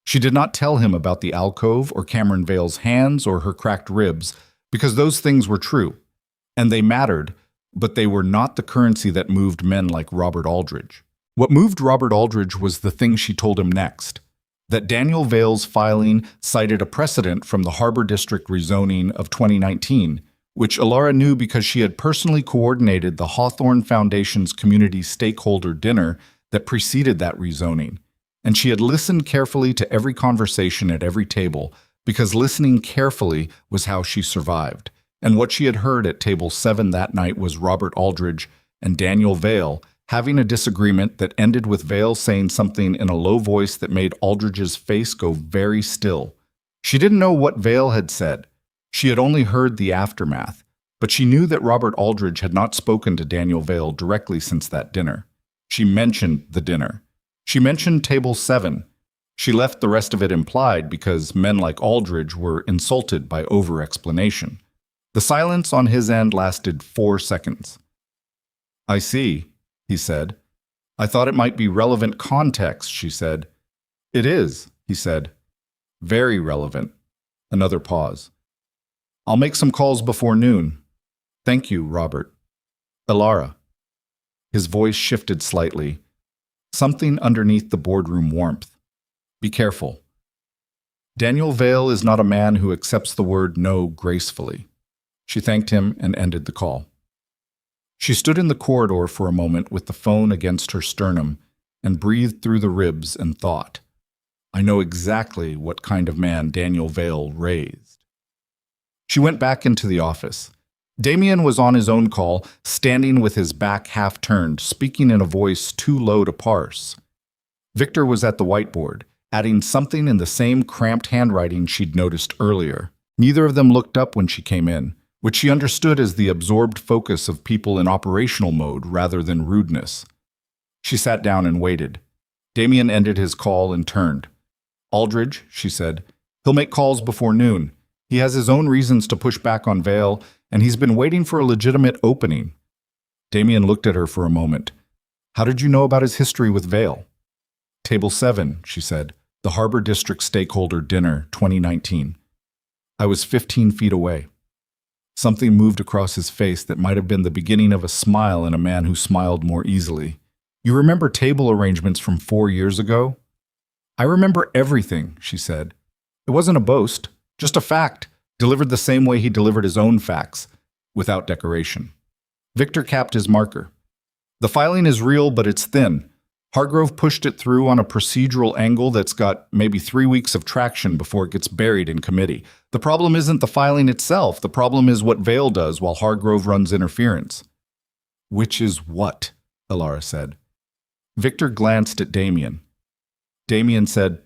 She did not tell him about the alcove or Cameron Vale's hands or her cracked ribs, because those things were true, and they mattered, but they were not the currency that moved men like Robert Aldridge. What moved Robert Aldridge was the thing she told him next, that Daniel Vale's filing cited a precedent from the Harbor District rezoning of 2019, which Elara knew because she had personally coordinated the Hawthorne Foundation's community stakeholder dinner that preceded that rezoning. And she had listened carefully to every conversation at every table, because listening carefully was how she survived. And what she had heard at table 7 that night was Robert Aldridge and Daniel Vale having a disagreement that ended with Vale saying something in a low voice that made Aldridge's face go very still. She didn't know what Vale had said. She had only heard the aftermath, but she knew that Robert Aldridge had not spoken to Daniel Vale directly since that dinner. She mentioned the dinner. She mentioned table 7. She left the rest of it implied because men like Aldridge were insulted by over-explanation. The silence on his end lasted 4 seconds. "I see," he said. "I thought it might be relevant context," she said. "It is," he said. "Very relevant." Another pause. "I'll make some calls before noon." "Thank you, Robert." "Elara." His voice shifted slightly. Something underneath the boardroom warmth. "Be careful. Daniel Vale is not a man who accepts the word no gracefully." She thanked him and ended the call. She stood in the corridor for a moment with the phone against her sternum and breathed through the ribs and thought, "I know exactly what kind of man Daniel Vale raised." She went back into the office. Damian was on his own call, standing with his back half-turned, speaking in a voice too low to parse. Victor was at the whiteboard, adding something in the same cramped handwriting she'd noticed earlier. Neither of them looked up when she came in, which she understood as the absorbed focus of people in operational mode rather than rudeness. She sat down and waited. Damian ended his call and turned. "Aldridge," she said, "he'll make calls before noon. He has his own reasons to push back on Vale, and he's been waiting for a legitimate opening." Damian looked at her for a moment. "How did you know about his history with Vale?" "Table 7, she said, "the Harbor District Stakeholder Dinner, 2019. I was 15 feet away." Something moved across his face that might have been the beginning of a smile in a man who smiled more easily. "You remember table arrangements from 4 years ago?" "I remember everything," she said. "It wasn't a boast, just a fact, delivered the same way he delivered his own facts, without decoration." Victor capped his marker. "The filing is real, but it's thin. Hargrove pushed it through on a procedural angle that's got maybe 3 weeks of traction before it gets buried in committee. The problem isn't the filing itself. The problem is what Vale does while Hargrove runs interference." "Which is what?" Elara said. Victor glanced at Damian. Damian said,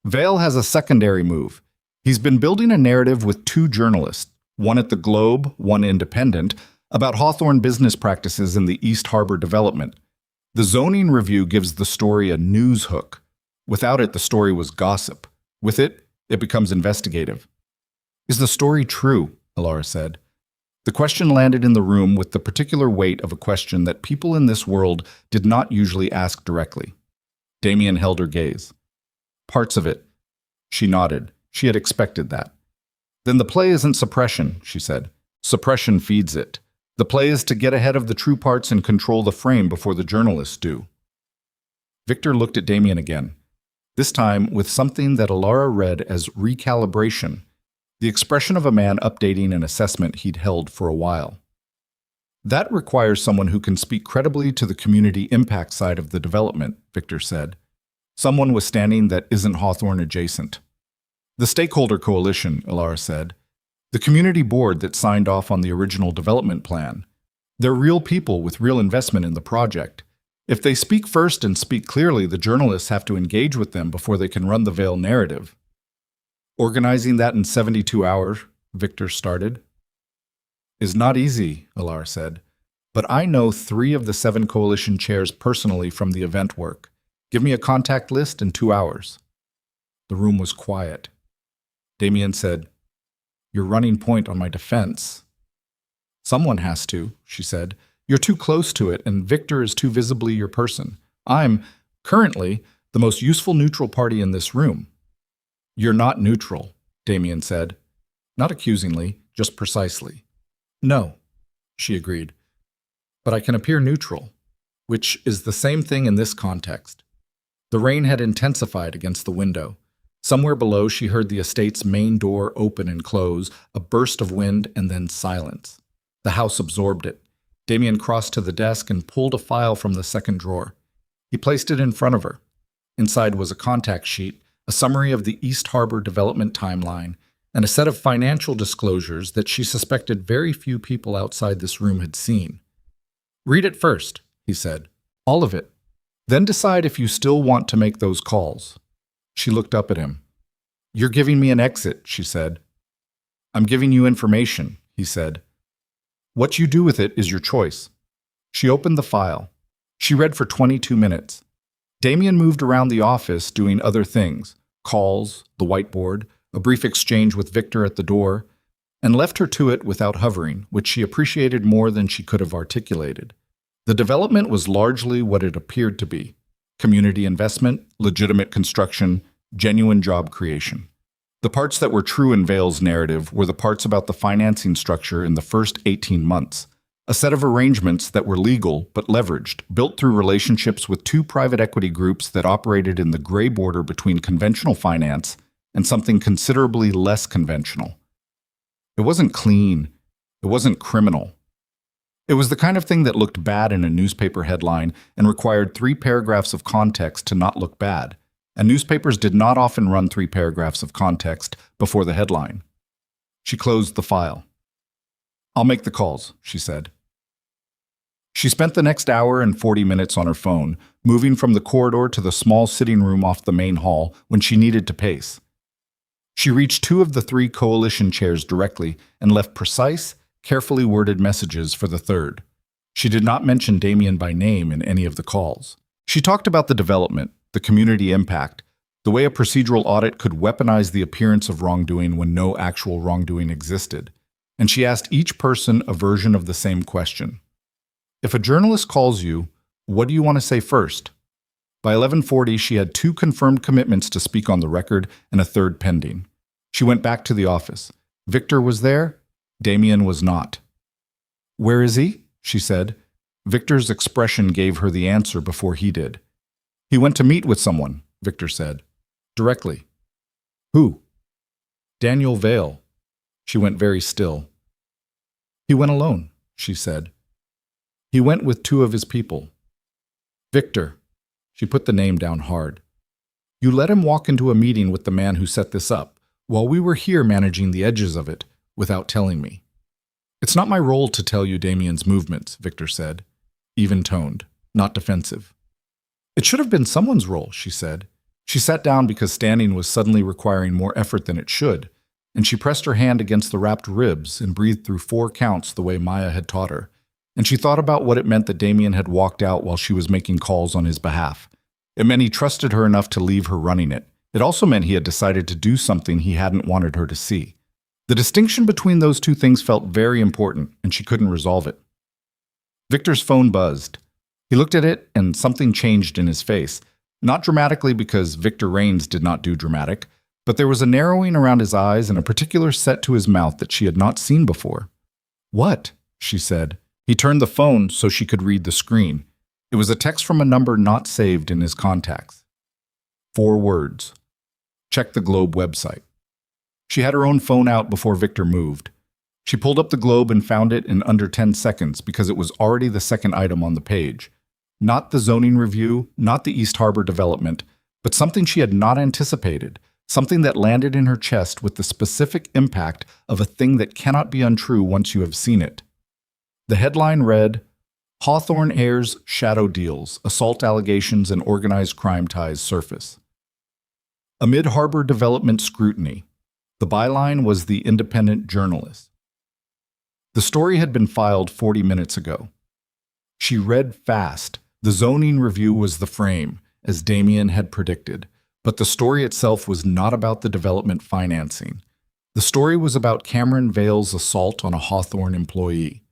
"Vale has a secondary move. He's been building a narrative with 2 journalists, one at the Globe, one independent, about Hawthorne business practices in the East Harbor development. The zoning review gives the story a news hook. Without it, the story was gossip. With it, it becomes investigative." "Is the story true?" Elara said. The question landed in the room with the particular weight of a question that people in this world did not usually ask directly. Damian held her gaze. "Parts of it." She nodded. She had expected that. "Then the play isn't suppression," she said. "Suppression feeds it. The play is to get ahead of the true parts and control the frame before the journalists do." Victor looked at Damian again, this time with something that Elara read as recalibration, the expression of a man updating an assessment he'd held for a while. "That requires someone who can speak credibly to the community impact side of the development," Victor said. "Someone withstanding that isn't Hawthorne adjacent." "The stakeholder coalition," Elara said. "The community board that signed off on the original development plan. They're real people with real investment in the project. If they speak first and speak clearly, the journalists have to engage with them before they can run the Veil narrative. Organizing that in 72 hours, Victor started. Is not easy, Elara said. But I know 3 of the 7 coalition chairs personally from the event work. Give me a contact list in 2 hours. The room was quiet. Damian said, You're running point on my defense. Someone has to, she said. You're too close to it, and Victor is too visibly your person. I'm, currently, the most useful neutral party in this room. You're not neutral, Damian said. Not accusingly, just precisely. No, she agreed. But I can appear neutral, which is the same thing in this context. The rain had intensified against the window. Somewhere below, she heard the estate's main door open and close, a burst of wind, and then silence. The house absorbed it. Damian crossed to the desk and pulled a file from the second drawer. He placed it in front of her. Inside was a contact sheet, a summary of the East Harbor development timeline, and a set of financial disclosures that she suspected very few people outside this room had seen. Read it first, he said. All of it. Then decide if you still want to make those calls. She looked up at him. You're giving me an exit, she said. I'm giving you information, he said. What you do with it is your choice. She opened the file. She read for 22 minutes. Damian moved around the office doing other things, calls, the whiteboard, a brief exchange with Victor at the door, and left her to it without hovering, which she appreciated more than she could have articulated. The development was largely what it appeared to be: community investment, legitimate construction, genuine job creation. The parts that were true in Veil's narrative were the parts about the financing structure in the first 18 months, a set of arrangements that were legal but leveraged, built through relationships with 2 private equity groups that operated in the gray border between conventional finance and something considerably less conventional. It wasn't clean. It wasn't criminal. It was the kind of thing that looked bad in a newspaper headline and required 3 paragraphs of context to not look bad, and newspapers did not often run 3 paragraphs of context before the headline. She closed the file. I'll make the calls, she said. She spent the next hour and 40 minutes on her phone, moving from the corridor to the small sitting room off the main hall when she needed to pace. She reached 2 of the 3 coalition chairs directly and left precise, carefully worded messages for the 3rd. She did not mention Damian by name in any of the calls. She talked about the development, the community impact, the way a procedural audit could weaponize the appearance of wrongdoing when no actual wrongdoing existed. And she asked each person a version of the same question. If a journalist calls you, what do you want to say first? By 11:40, she had 2 confirmed commitments to speak on the record and a 3rd pending. She went back to the office. Victor was there. Damian was not. Where is he? She said. Victor's expression gave her the answer before he did. He went to meet with someone, Victor said. Directly. Who? Daniel Veil. She went very still. He went alone, she said. He went with 2 of his people. Victor. She put the name down hard. You let him walk into a meeting with the man who set this up, while we were here managing the edges of it, without telling me. It's not my role to tell you Damian's movements, Victor said, even-toned, not defensive. It should have been someone's role, she said. She sat down because standing was suddenly requiring more effort than it should, and she pressed her hand against the wrapped ribs and breathed through 4 counts the way Maya had taught her, and she thought about what it meant that Damian had walked out while she was making calls on his behalf. It meant he trusted her enough to leave her running it. It also meant he had decided to do something he hadn't wanted her to see. The distinction between those 2 things felt very important, and she couldn't resolve it. Victor's phone buzzed. He looked at it, and something changed in his face. Not dramatically, because Victor Raines did not do dramatic, but there was a narrowing around his eyes and a particular set to his mouth that she had not seen before. What? She said. He turned the phone so she could read the screen. It was a text from a number not saved in his contacts. 4 words. Check the Globe website. She had her own phone out before Victor moved. She pulled up the Globe and found it in under 10 seconds because it was already the 2nd item on the page. Not the zoning review, not the East Harbor development, but something she had not anticipated, something that landed in her chest with the specific impact of a thing that cannot be untrue once you have seen it. The headline read, Hawthorne airs shadow deals, assault allegations, and organized crime ties surface. Amid harbor development scrutiny, the byline was the independent journalist. The story had been filed 40 minutes ago. She read fast. The zoning review was the frame, as Damian had predicted, but the story itself was not about the development financing. The story was about Cameron Vale's assault on a Hawthorne employee.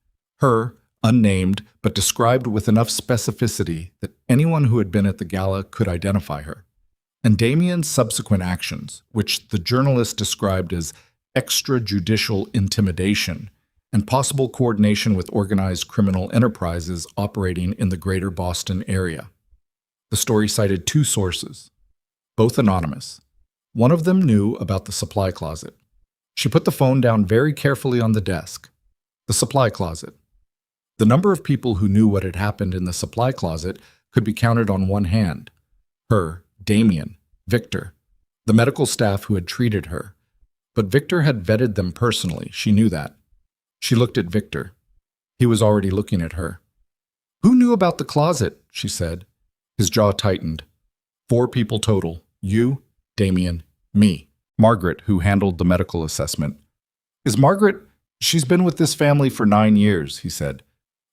Her, unnamed, but described with enough specificity that anyone who had been at the gala could identify her. And Damian's subsequent actions, which the journalist described as extrajudicial intimidation and possible coordination with organized criminal enterprises operating in the greater Boston area. The story cited two sources, both anonymous. One of them knew about the supply closet. She put the phone down very carefully on the desk. The supply closet. The number of people who knew what had happened in the supply closet could be counted on one hand. Her, Damian, Victor, the medical staff who had treated her. But Victor had vetted them personally, she knew that. She looked at Victor. He was already looking at her. "Who knew about the closet?" she said. His jaw tightened. 4 people total. You, Damian, me. Margaret, who handled the medical assessment. "Is Margaret? She's been with this family for 9 years," he said.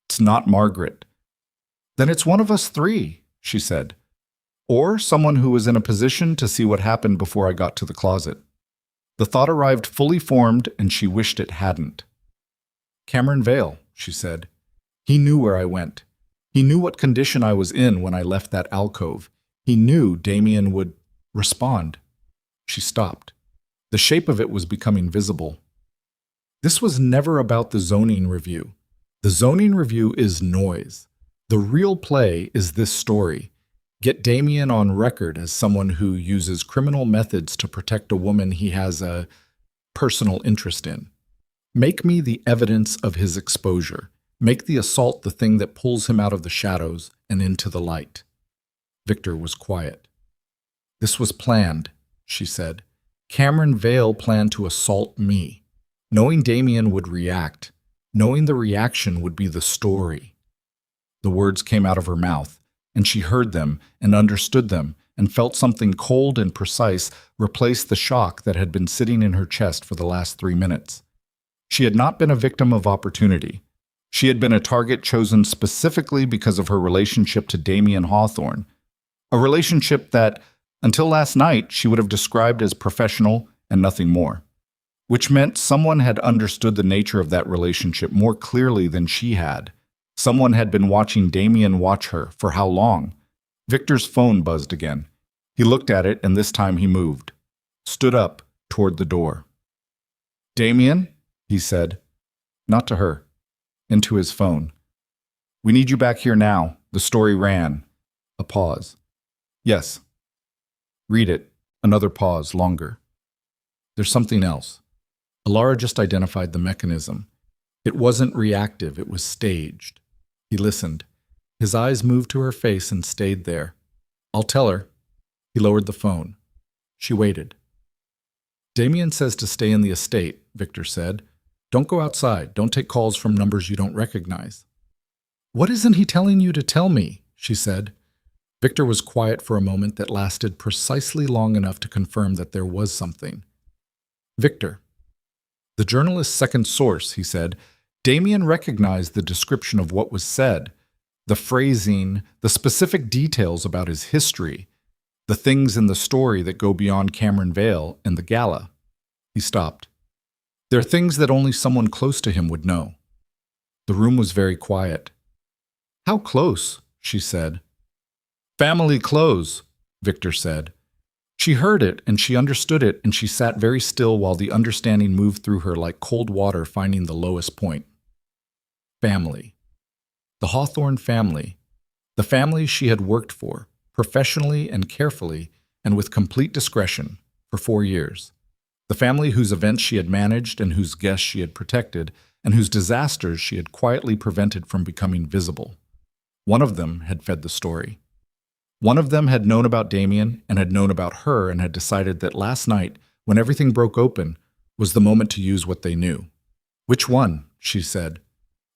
"It's not Margaret." "Then it's one of us 3, she said. "Or someone who was in a position to see what happened before I got to the closet." The thought arrived fully formed, and she wished it hadn't. "Cameron Vale," she said. "He knew where I went. He knew what condition I was in when I left that alcove. He knew Damian would respond." She stopped. The shape of it was becoming visible. This was never about the zoning review. The zoning review is noise. The real play is this story. Get Damian on record as someone who uses criminal methods to protect a woman he has a personal interest in. Make me the evidence of his exposure. Make the assault the thing that pulls him out of the shadows and into the light. Victor was quiet. "This was planned," she said. "Cameron Vale planned to assault me, knowing Damian would react, knowing the reaction would be the story." The words came out of her mouth, and she heard them and understood them and felt something cold and precise replace the shock that had been sitting in her chest for the last 3 minutes. She had not been a victim of opportunity. She had been a target chosen specifically because of her relationship to Damian Hawthorne, a relationship that, until last night, she would have described as professional and nothing more, which meant someone had understood the nature of that relationship more clearly than she had. Someone had been watching Damian watch her for how long? Victor's phone buzzed again. He looked at it, and this time he moved, stood up toward the door. "Damian?" he said. Not to her. Into his phone. "We need you back here now." The story ran. A pause. "Yes." "Read it." Another pause, longer. "There's something else." Elara just identified the mechanism. It wasn't reactive, it was staged. He listened. His eyes moved to her face and stayed there. "I'll tell her." He lowered the phone. She waited. "Damian says to stay in the estate," Victor said. "Don't go outside. Don't take calls from numbers you don't recognize." "What isn't he telling you to tell me?" she said. Victor was quiet for a moment that lasted precisely long enough to confirm that there was something. "Victor." "The journalist's second source," he said. Damian recognized the description of what was said, the phrasing, the specific details about his history, the things in the story that go beyond Cameron Vale and the gala. He stopped. "There are things that only someone close to him would know." The room was very quiet. "How close?" she said. "Family close," Victor said. She heard it, and she understood it, and she sat very still while the understanding moved through her like cold water finding the lowest point. Family. The Hawthorne family. The family she had worked for, professionally and carefully, and with complete discretion, for 4 years. The family whose events she had managed and whose guests she had protected, and whose disasters she had quietly prevented from becoming visible. One of them had fed the story. One of them had known about Damian and had known about her and had decided that last night, when everything broke open, was the moment to use what they knew. "Which one?" she said.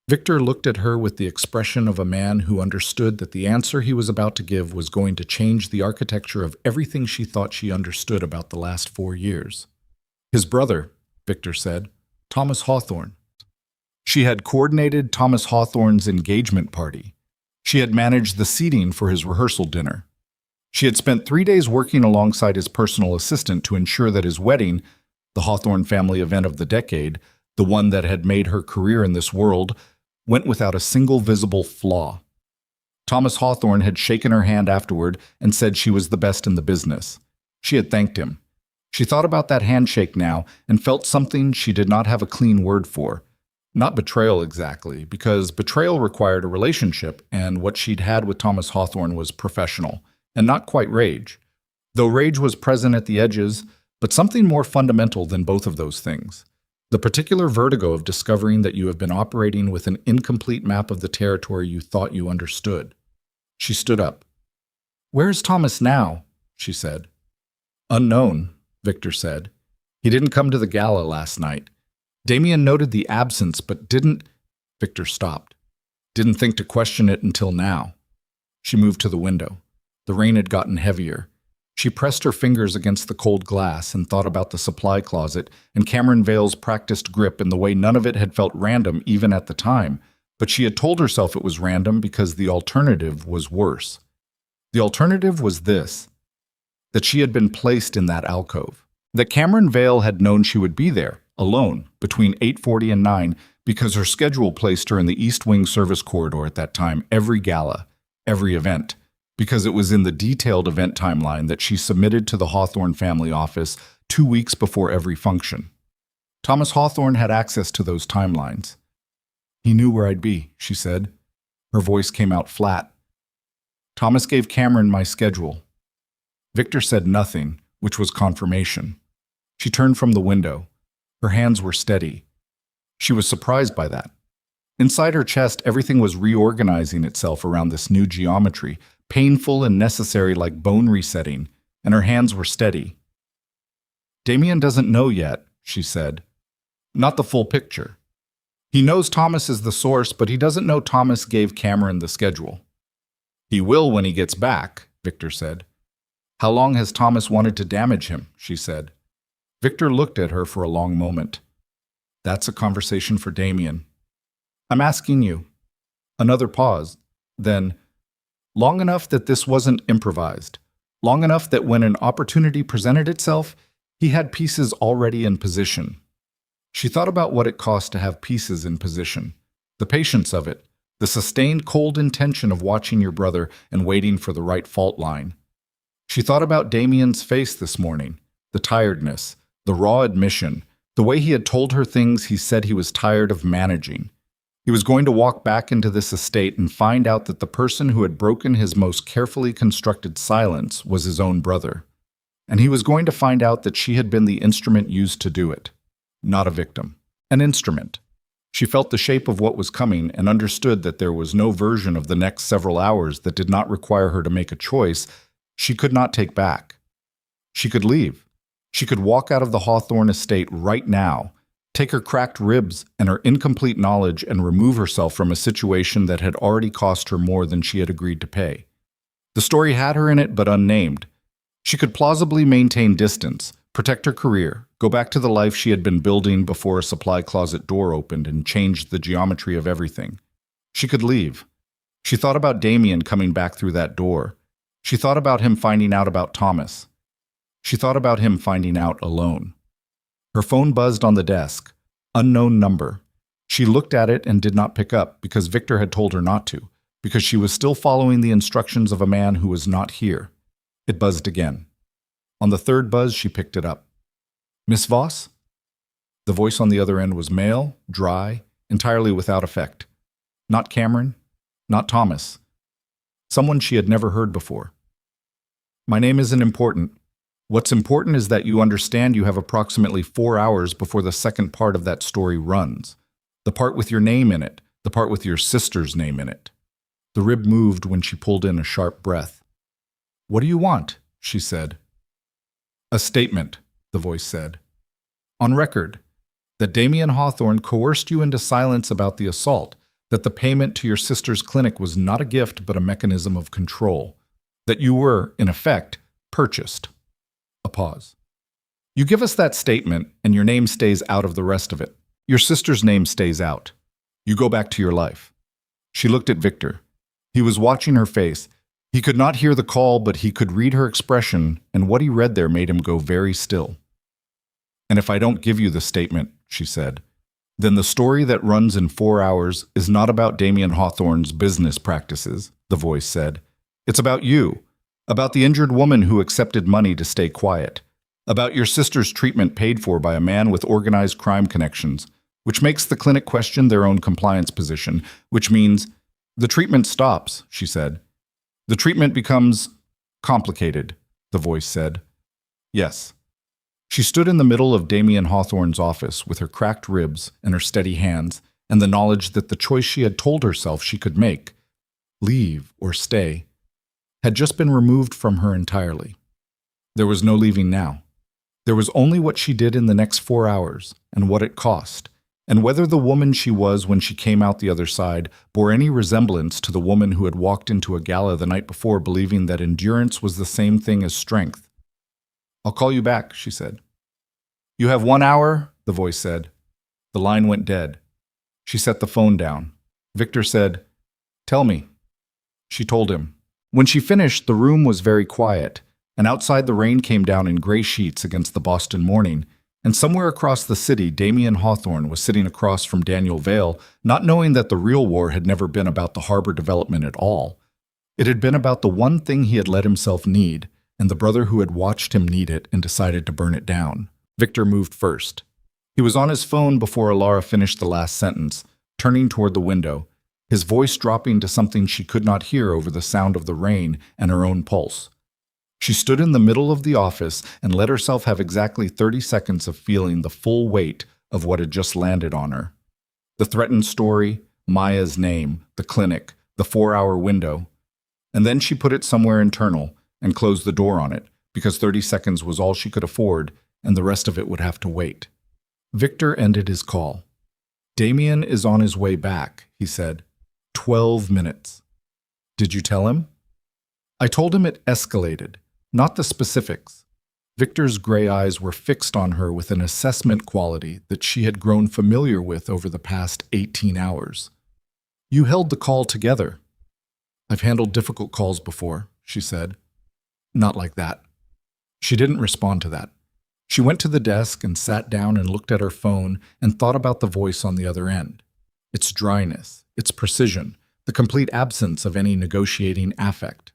Victor looked at her with the expression of a man who understood that the answer he was about to give was going to change the architecture of everything she thought she understood about the last 4 years. His brother, Victor said, Thomas Hawthorne. She had coordinated Thomas Hawthorne's engagement party. She had managed the seating for his rehearsal dinner. She had spent 3 days working alongside his personal assistant to ensure that his wedding, the Hawthorne family event of the decade, the one that had made her career in this world, went without a single visible flaw. Thomas Hawthorne had shaken her hand afterward and said she was the best in the business. She had thanked him. She thought about that handshake now and felt something she did not have a clean word for. Not betrayal exactly, because betrayal required a relationship, and what she'd had with Thomas Hawthorne was professional, and not quite rage. Though rage was present at the edges, but something more fundamental than both of those things. The particular vertigo of discovering that you have been operating with an incomplete map of the territory you thought you understood. She stood up. "Where is Thomas now?" she said. "Unknown," Victor said. "He didn't come to the gala last night." Damian noted the absence, but didn't... Victor stopped. Didn't think to question it until now. She moved to the window. The rain had gotten heavier. She pressed her fingers against the cold glass and thought about the supply closet and Cameron Vale's practiced grip in the way none of it had felt random even at the time, but she had told herself it was random because the alternative was worse. The alternative was this: that she had been placed in that alcove. That Cameron Vale had known she would be there, alone, between 8:40 and 9, because her schedule placed her in the East Wing service corridor at that time, every gala, every event, because it was in the detailed event timeline that she submitted to the Hawthorne family office 2 weeks before every function. Thomas Hawthorne had access to those timelines. "He knew where I'd be," she said. Her voice came out flat. "Thomas gave Cameron my schedule." Victor said nothing, which was confirmation. She turned from the window. Her hands were steady. She was surprised by that. Inside her chest, everything was reorganizing itself around this new geometry, painful and necessary like bone resetting, and her hands were steady. "Damian doesn't know yet," she said. "Not the full picture. He knows Thomas is the source, but he doesn't know Thomas gave Cameron the schedule." "He will when he gets back," Victor said. "How long has Thomas wanted to damage him?" she said. Victor looked at her for a long moment. "That's a conversation for Damian." "I'm asking you." Another pause. Then, "Long enough that this wasn't improvised. Long enough that when an opportunity presented itself, he had pieces already in position." She thought about what it cost to have pieces in position. The patience of it. The sustained cold intention of watching your brother and waiting for the right fault line. She thought about Damian's face this morning. The tiredness. The raw admission. The way he had told her things he said he was tired of managing. He was going to walk back into this estate and find out that the person who had broken his most carefully constructed silence was his own brother. And he was going to find out that she had been the instrument used to do it. Not a victim. An instrument. She felt the shape of what was coming and understood that there was no version of the next several hours that did not require her to make a choice she could not take back. She could leave. She could walk out of the Hawthorne estate right now, take her cracked ribs and her incomplete knowledge and remove herself from a situation that had already cost her more than she had agreed to pay. The story had her in it, but unnamed. She could plausibly maintain distance, protect her career, go back to the life she had been building before a supply closet door opened and changed the geometry of everything. She could leave. She thought about Damian coming back through that door. She thought about him finding out about Thomas. She thought about him finding out alone. Her phone buzzed on the desk. Unknown number. She looked at it and did not pick up because Victor had told her not to, because she was still following the instructions of a man who was not here. It buzzed again. On the third buzz, she picked it up. "Miss Voss?" The voice on the other end was male, dry, entirely without effect. Not Cameron, not Thomas. Someone she had never heard before. "My name isn't important. What's important is that you understand you have approximately 4 hours before the second part of that story runs. The part with your name in it, the part with your sister's name in it." The rib moved when she pulled in a sharp breath. "What do you want?" she said. "A statement," the voice said. "On record, that Damian Hawthorne coerced you into silence about the assault, that the payment to your sister's clinic was not a gift but a mechanism of control, that you were, in effect, purchased. A pause. You give us that statement, and your name stays out of the rest of it. Your sister's name stays out. You go back to your life. She looked at Victor. He was watching her face. He could not hear the call, but he could read her expression, and what he read there made him go very still. And if I don't give you the statement, she said, then the story that runs in 4 hours is not about Damian Hawthorne's business practices, the voice said. It's about you, about the injured woman who accepted money to stay quiet, about your sister's treatment paid for by a man with organized crime connections, which makes the clinic question their own compliance position, which means the treatment stops, she said. The treatment becomes complicated, the voice said. Yes. She stood in the middle of Damian Hawthorne's office with her cracked ribs and her steady hands and the knowledge that the choice she had told herself she could make, leave or stay, had just been removed from her entirely. There was no leaving now. There was only what she did in the next 4 hours and what it cost, and whether the woman she was when she came out the other side bore any resemblance to the woman who had walked into a gala the night before believing that endurance was the same thing as strength. I'll call you back, she said. You have 1 hour, the voice said. The line went dead. She set the phone down. Victor said, Tell me. She told him. When she finished, the room was very quiet, and outside the rain came down in gray sheets against the Boston morning, and somewhere across the city, Damian Hawthorne was sitting across from Daniel Vale, not knowing that the real war had never been about the harbor development at all. It had been about the one thing he had let himself need, and the brother who had watched him need it and decided to burn it down. Victor moved first. He was on his phone before Elara finished the last sentence, turning toward the window, his voice dropping to something she could not hear over the sound of the rain and her own pulse. She stood in the middle of the office and let herself have exactly 30 seconds of feeling the full weight of what had just landed on her. The threatened story, Maya's name, the clinic, the 4-hour window. And then she put it somewhere internal and closed the door on it, because 30 seconds was all she could afford, and the rest of it would have to wait. Victor ended his call. Damian is on his way back, he said. 12 minutes. Did you tell him? I told him it escalated. Not the specifics. Victor's gray eyes were fixed on her with an assessment quality that she had grown familiar with over the past 18 hours. You held the call together. I've handled difficult calls before, she said. Not like that. She didn't respond to that. She went to the desk and sat down and looked at her phone and thought about the voice on the other end. Its dryness, its precision, the complete absence of any negotiating affect.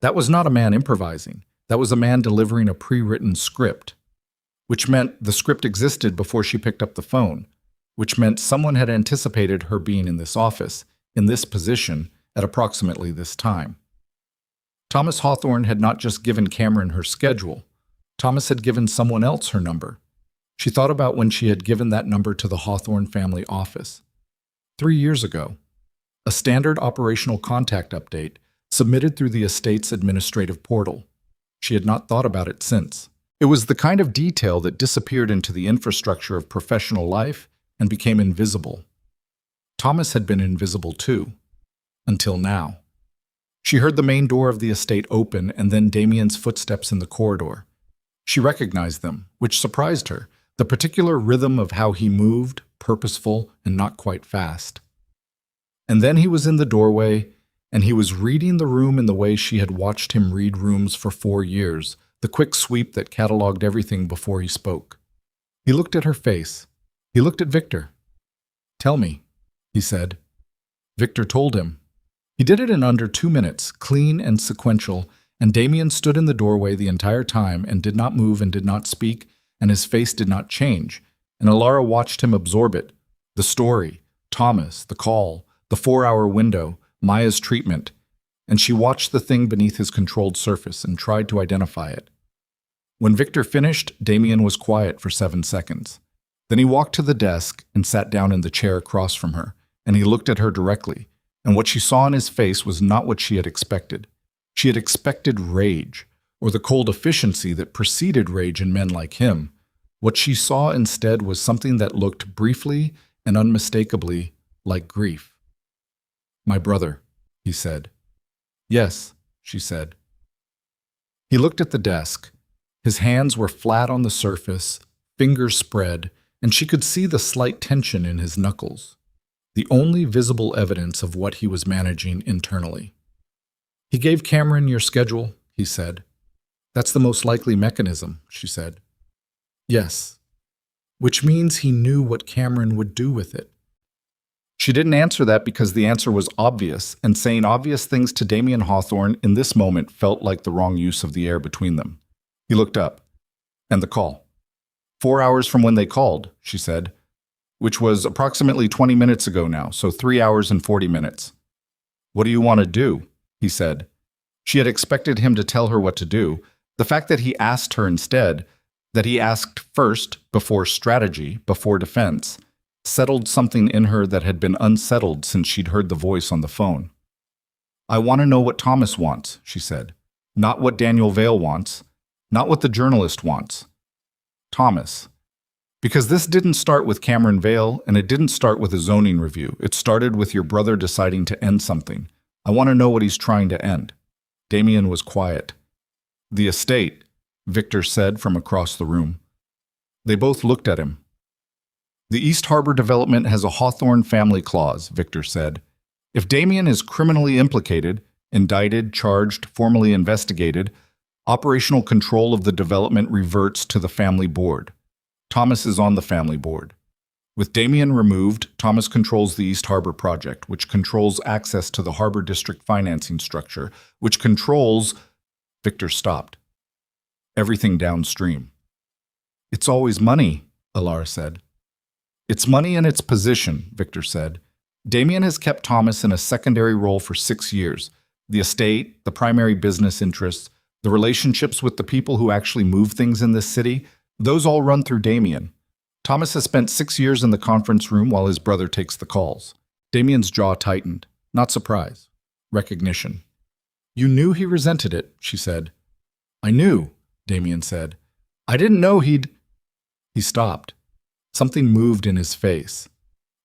That was not a man improvising. That was a man delivering a pre-written script, which meant the script existed before she picked up the phone, which meant someone had anticipated her being in this office, in this position, at approximately this time. Thomas Hawthorne had not just given Cameron her schedule. Thomas had given someone else her number. She thought about when she had given that number to the Hawthorne family office. 3 years ago. A standard operational contact update submitted through the estate's administrative portal. She had not thought about it since. It was the kind of detail that disappeared into the infrastructure of professional life and became invisible. Thomas had been invisible too, until now. She heard the main door of the estate open and then Damian's footsteps in the corridor. She recognized them, which surprised her, the particular rhythm of how he moved, purposeful and not quite fast. And then he was in the doorway, and he was reading the room in the way she had watched him read rooms for 4 years, the quick sweep that cataloged everything before he spoke. He looked at her face. He looked at Victor. Tell me, he said. Victor told him. He did it in under 2 minutes, clean and sequential, and Damian stood in the doorway the entire time and did not move and did not speak, and his face did not change, and Elara watched him absorb it. The story, Thomas, the call, the 4-hour window, Maya's treatment, and she watched the thing beneath his controlled surface and tried to identify it. When Victor finished, Damian was quiet for 7 seconds. Then he walked to the desk and sat down in the chair across from her, and he looked at her directly, and what she saw in his face was not what she had expected. She had expected rage, or the cold efficiency that preceded rage in men like him. What she saw instead was something that looked briefly and unmistakably like grief. My brother, he said. Yes, she said. He looked at the desk. His hands were flat on the surface, fingers spread, and she could see the slight tension in his knuckles, the only visible evidence of what he was managing internally. He gave Cameron your schedule, he said. That's the most likely mechanism, she said. Yes, which means he knew what Cameron would do with it. She didn't answer that because the answer was obvious, and saying obvious things to Damian Hawthorne in this moment felt like the wrong use of the air between them. He looked up. And the call. 4 hours from when they called, she said, which was approximately 20 minutes ago now, so 3 hours and 40 minutes. What do you want to do? He said. She had expected him to tell her what to do. The fact that he asked her instead, that he asked first, before strategy, before defense, settled something in her that had been unsettled since she'd heard the voice on the phone. I want to know what Thomas wants, she said. Not what Daniel Vale wants. Not what the journalist wants. Thomas. Because this didn't start with Cameron Vale, and it didn't start with a zoning review. It started with your brother deciding to end something. I want to know what he's trying to end. Damian was quiet. The estate, Victor said from across the room. They both looked at him. The East Harbor development has a Hawthorne family clause, Victor said. If Damian is criminally implicated, indicted, charged, formally investigated, operational control of the development reverts to the family board. Thomas is on the family board. With Damian removed, Thomas controls the East Harbor project, which controls access to the Harbor District financing structure, which controls… Victor stopped. Everything downstream. It's always money, Elara said. It's money and its position, Victor said. Damian has kept Thomas in a secondary role for 6 years. The estate, the primary business interests, the relationships with the people who actually move things in this city, those all run through Damian. Thomas has spent 6 years in the conference room while his brother takes the calls. Damian's jaw tightened. Not surprise. Recognition. You knew he resented it, she said. I knew, Damian said. I didn't know he'd… He stopped. Something moved in his face.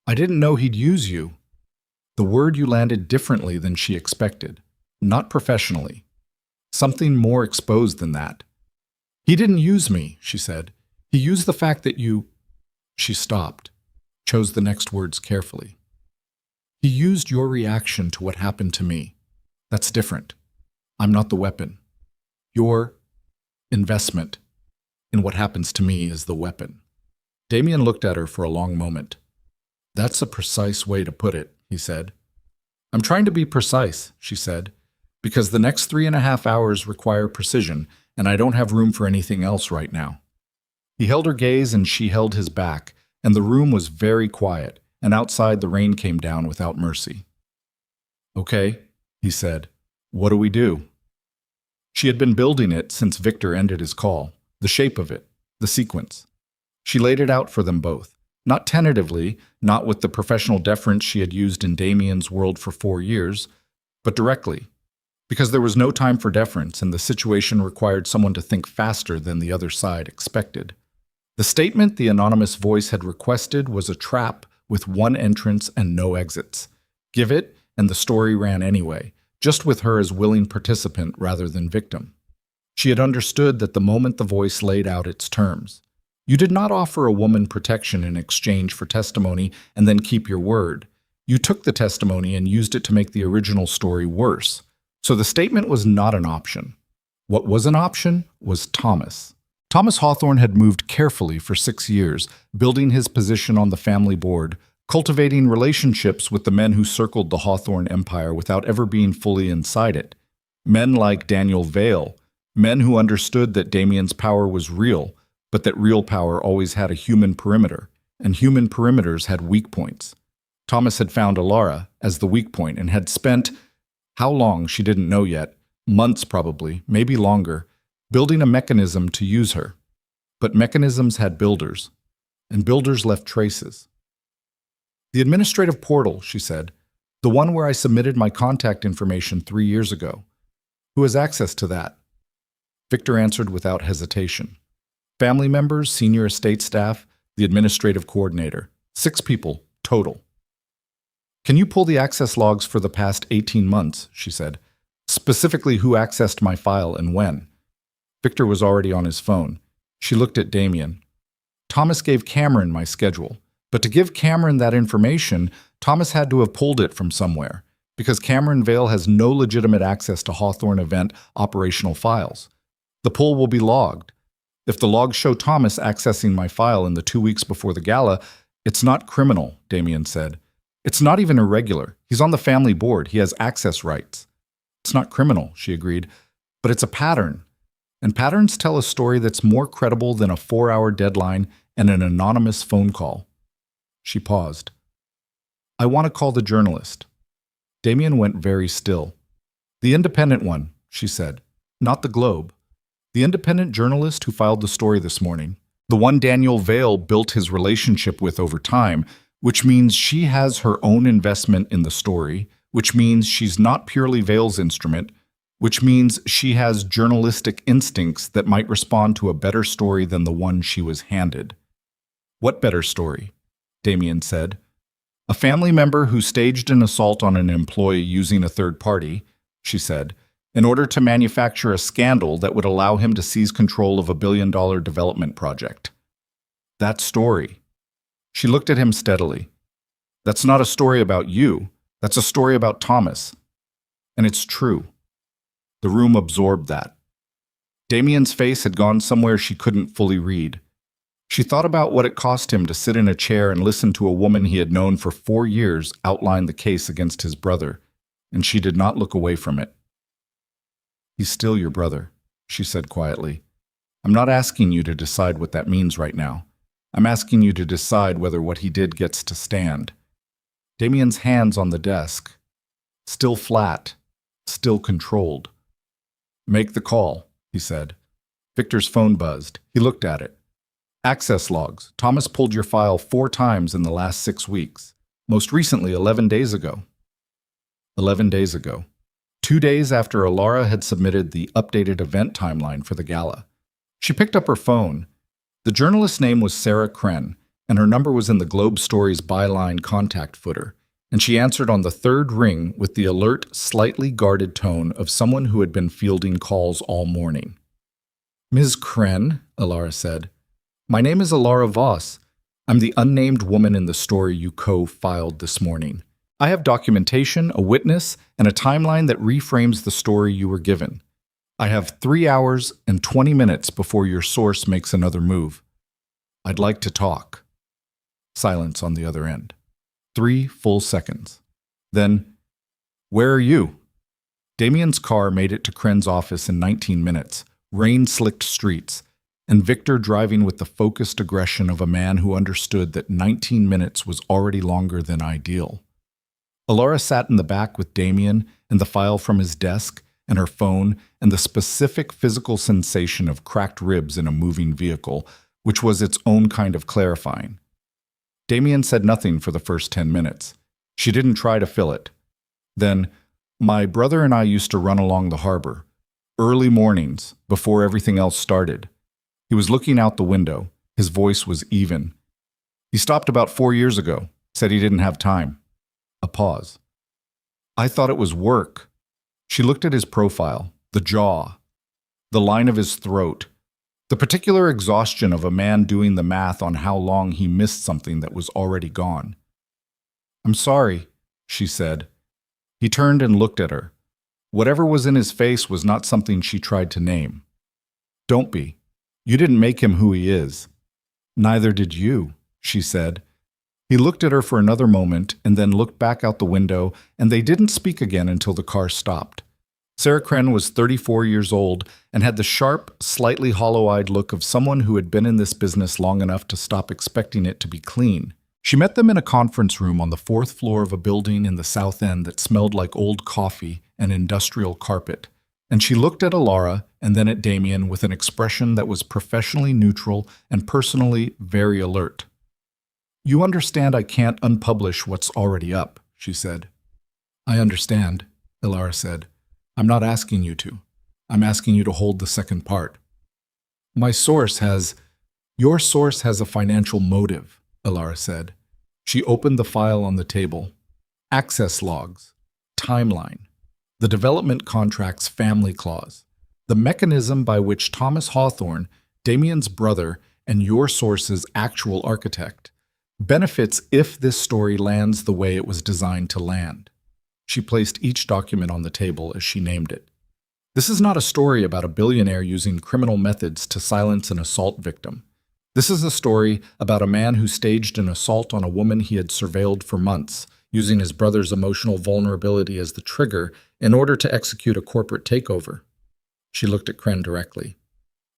I didn't know he'd use you. The word you landed differently than she expected. Not professionally. Something more exposed than that. He didn't use me, she said. He used the fact that you… She stopped, chose the next words carefully. He used your reaction to what happened to me. That's different. I'm not the weapon. Your investment in what happens to me is the weapon. Damian looked at her for a long moment. That's a precise way to put it, he said. I'm trying to be precise, she said, because the next 3.5 hours require precision, and I don't have room for anything else right now. He held her gaze and she held his back, and the room was very quiet, and outside the rain came down without mercy. Okay, he said. What do we do? She had been building it since Victor ended his call, the shape of it, the sequence. She laid it out for them both, not tentatively, not with the professional deference she had used in Damian's world for 4 years, but directly, because there was no time for deference and the situation required someone to think faster than the other side expected. The statement the anonymous voice had requested was a trap with one entrance and no exits. Give it, and the story ran anyway, just with her as willing participant rather than victim. She had understood that the moment the voice laid out its terms. You did not offer a woman protection in exchange for testimony and then keep your word. You took the testimony and used it to make the original story worse. So the statement was not an option. What was an option was Thomas. Thomas Hawthorne had moved carefully for 6 years, building his position on the family board, cultivating relationships with the men who circled the Hawthorne empire without ever being fully inside it. Men like Daniel Vale, men who understood that Damian's power was real, but that real power always had a human perimeter, and human perimeters had weak points. Thomas had found Elara as the weak point and had spent, how long she didn't know yet, months probably, maybe longer, building a mechanism to use her. But mechanisms had builders, and builders left traces. The administrative portal, she said, the one where I submitted my contact information 3 years ago. Who has access to that? Victor answered without hesitation. Family members, senior estate staff, the administrative coordinator. 6 people, total. Can you pull the access logs for the past 18 months, she said. Specifically who accessed my file and when. Victor was already on his phone. She looked at Damian. Thomas gave Cameron my schedule. But to give Cameron that information, Thomas had to have pulled it from somewhere, because Cameron Vale has no legitimate access to Hawthorne event operational files. The pull will be logged. If the logs show Thomas accessing my file in the 2 weeks before the gala, it's not criminal, Damian said. It's not even irregular. He's on the family board. He has access rights. It's not criminal, she agreed, but it's a pattern. And patterns tell a story that's more credible than a 4-hour deadline and an anonymous phone call. She paused. I want to call the journalist. Damian went very still. The independent one, she said, not the Globe. The independent journalist who filed the story this morning. The one Daniel Vale built his relationship with over time, which means she has her own investment in the story, which means she's not purely Vale's instrument, which means she has journalistic instincts that might respond to a better story than the one she was handed. What better story? Damian said. A family member who staged an assault on an employee using a third party, she said, in order to manufacture a scandal that would allow him to seize control of a billion-dollar development project. That story. She looked at him steadily. That's not a story about you. That's a story about Thomas. And it's true. The room absorbed that. Damian's face had gone somewhere she couldn't fully read. She thought about what it cost him to sit in a chair and listen to a woman he had known for 4 years outline the case against his brother, and she did not look away from it. He's still your brother, she said quietly. I'm not asking you to decide what that means right now. I'm asking you to decide whether what he did gets to stand. Damian's hands on the desk. Still flat, still controlled. Make the call, he said. Victor's phone buzzed. He looked at it. Access logs. Thomas pulled your file 4 times in the last 6 weeks. Most recently, 11 days ago. 11 days ago. 2 days after Elara had submitted the updated event timeline for the gala. She picked up her phone. The journalist's name was Sarah Kren, and her number was in the Globe Story's byline contact footer, and she answered on the 3rd ring with the alert, slightly guarded tone of someone who had been fielding calls all morning. Ms. Kren, Elara said. My name is Elara Voss. I'm the unnamed woman in the story you co-filed this morning. I have documentation, a witness, and a timeline that reframes the story you were given. I have 3 hours and 20 minutes before your source makes another move. I'd like to talk. Silence on the other end. 3 full seconds. Then, where are you? Damian's car made it to Kren's office in 19 minutes, rain-slicked streets, and Victor driving with the focused aggression of a man who understood that 19 minutes was already longer than ideal. Elara sat in the back with Damian and the file from his desk and her phone and the specific physical sensation of cracked ribs in a moving vehicle, which was its own kind of clarifying. Damian said nothing for the first 10 minutes. She didn't try to fill it. Then, my brother and I used to run along the harbor, early mornings, before everything else started. He was looking out the window. His voice was even. He stopped about 4 years ago, said he didn't have time. A pause. I thought it was work. She looked at his profile, the jaw, the line of his throat, the particular exhaustion of a man doing the math on how long he missed something that was already gone. I'm sorry, she said. He turned and looked at her. Whatever was in his face was not something she tried to name. Don't be. You didn't make him who he is. Neither did you, she said. He looked at her for another moment and then looked back out the window, and they didn't speak again until the car stopped. Sarah Kren was 34 years old and had the sharp, slightly hollow-eyed look of someone who had been in this business long enough to stop expecting it to be clean. She met them in a conference room on the 4th floor of a building in the South End that smelled like old coffee and industrial carpet, and she looked at Elara and then at Damian with an expression that was professionally neutral and personally very alert. You understand I can't unpublish what's already up, she said. I understand, Elara said. I'm not asking you to. I'm asking you to hold the second part. Your source has a financial motive, Elara said. She opened the file on the table. Access logs. Timeline. The development contract's family clause. The mechanism by which Thomas Hawthorne, Damian's brother, and your source's actual architect, benefits if this story lands the way it was designed to land. She placed each document on the table as she named it. This is not a story about a billionaire using criminal methods to silence an assault victim. This is a story about a man who staged an assault on a woman he had surveilled for months, using his brother's emotional vulnerability as the trigger in order to execute a corporate takeover. She looked at Kren directly.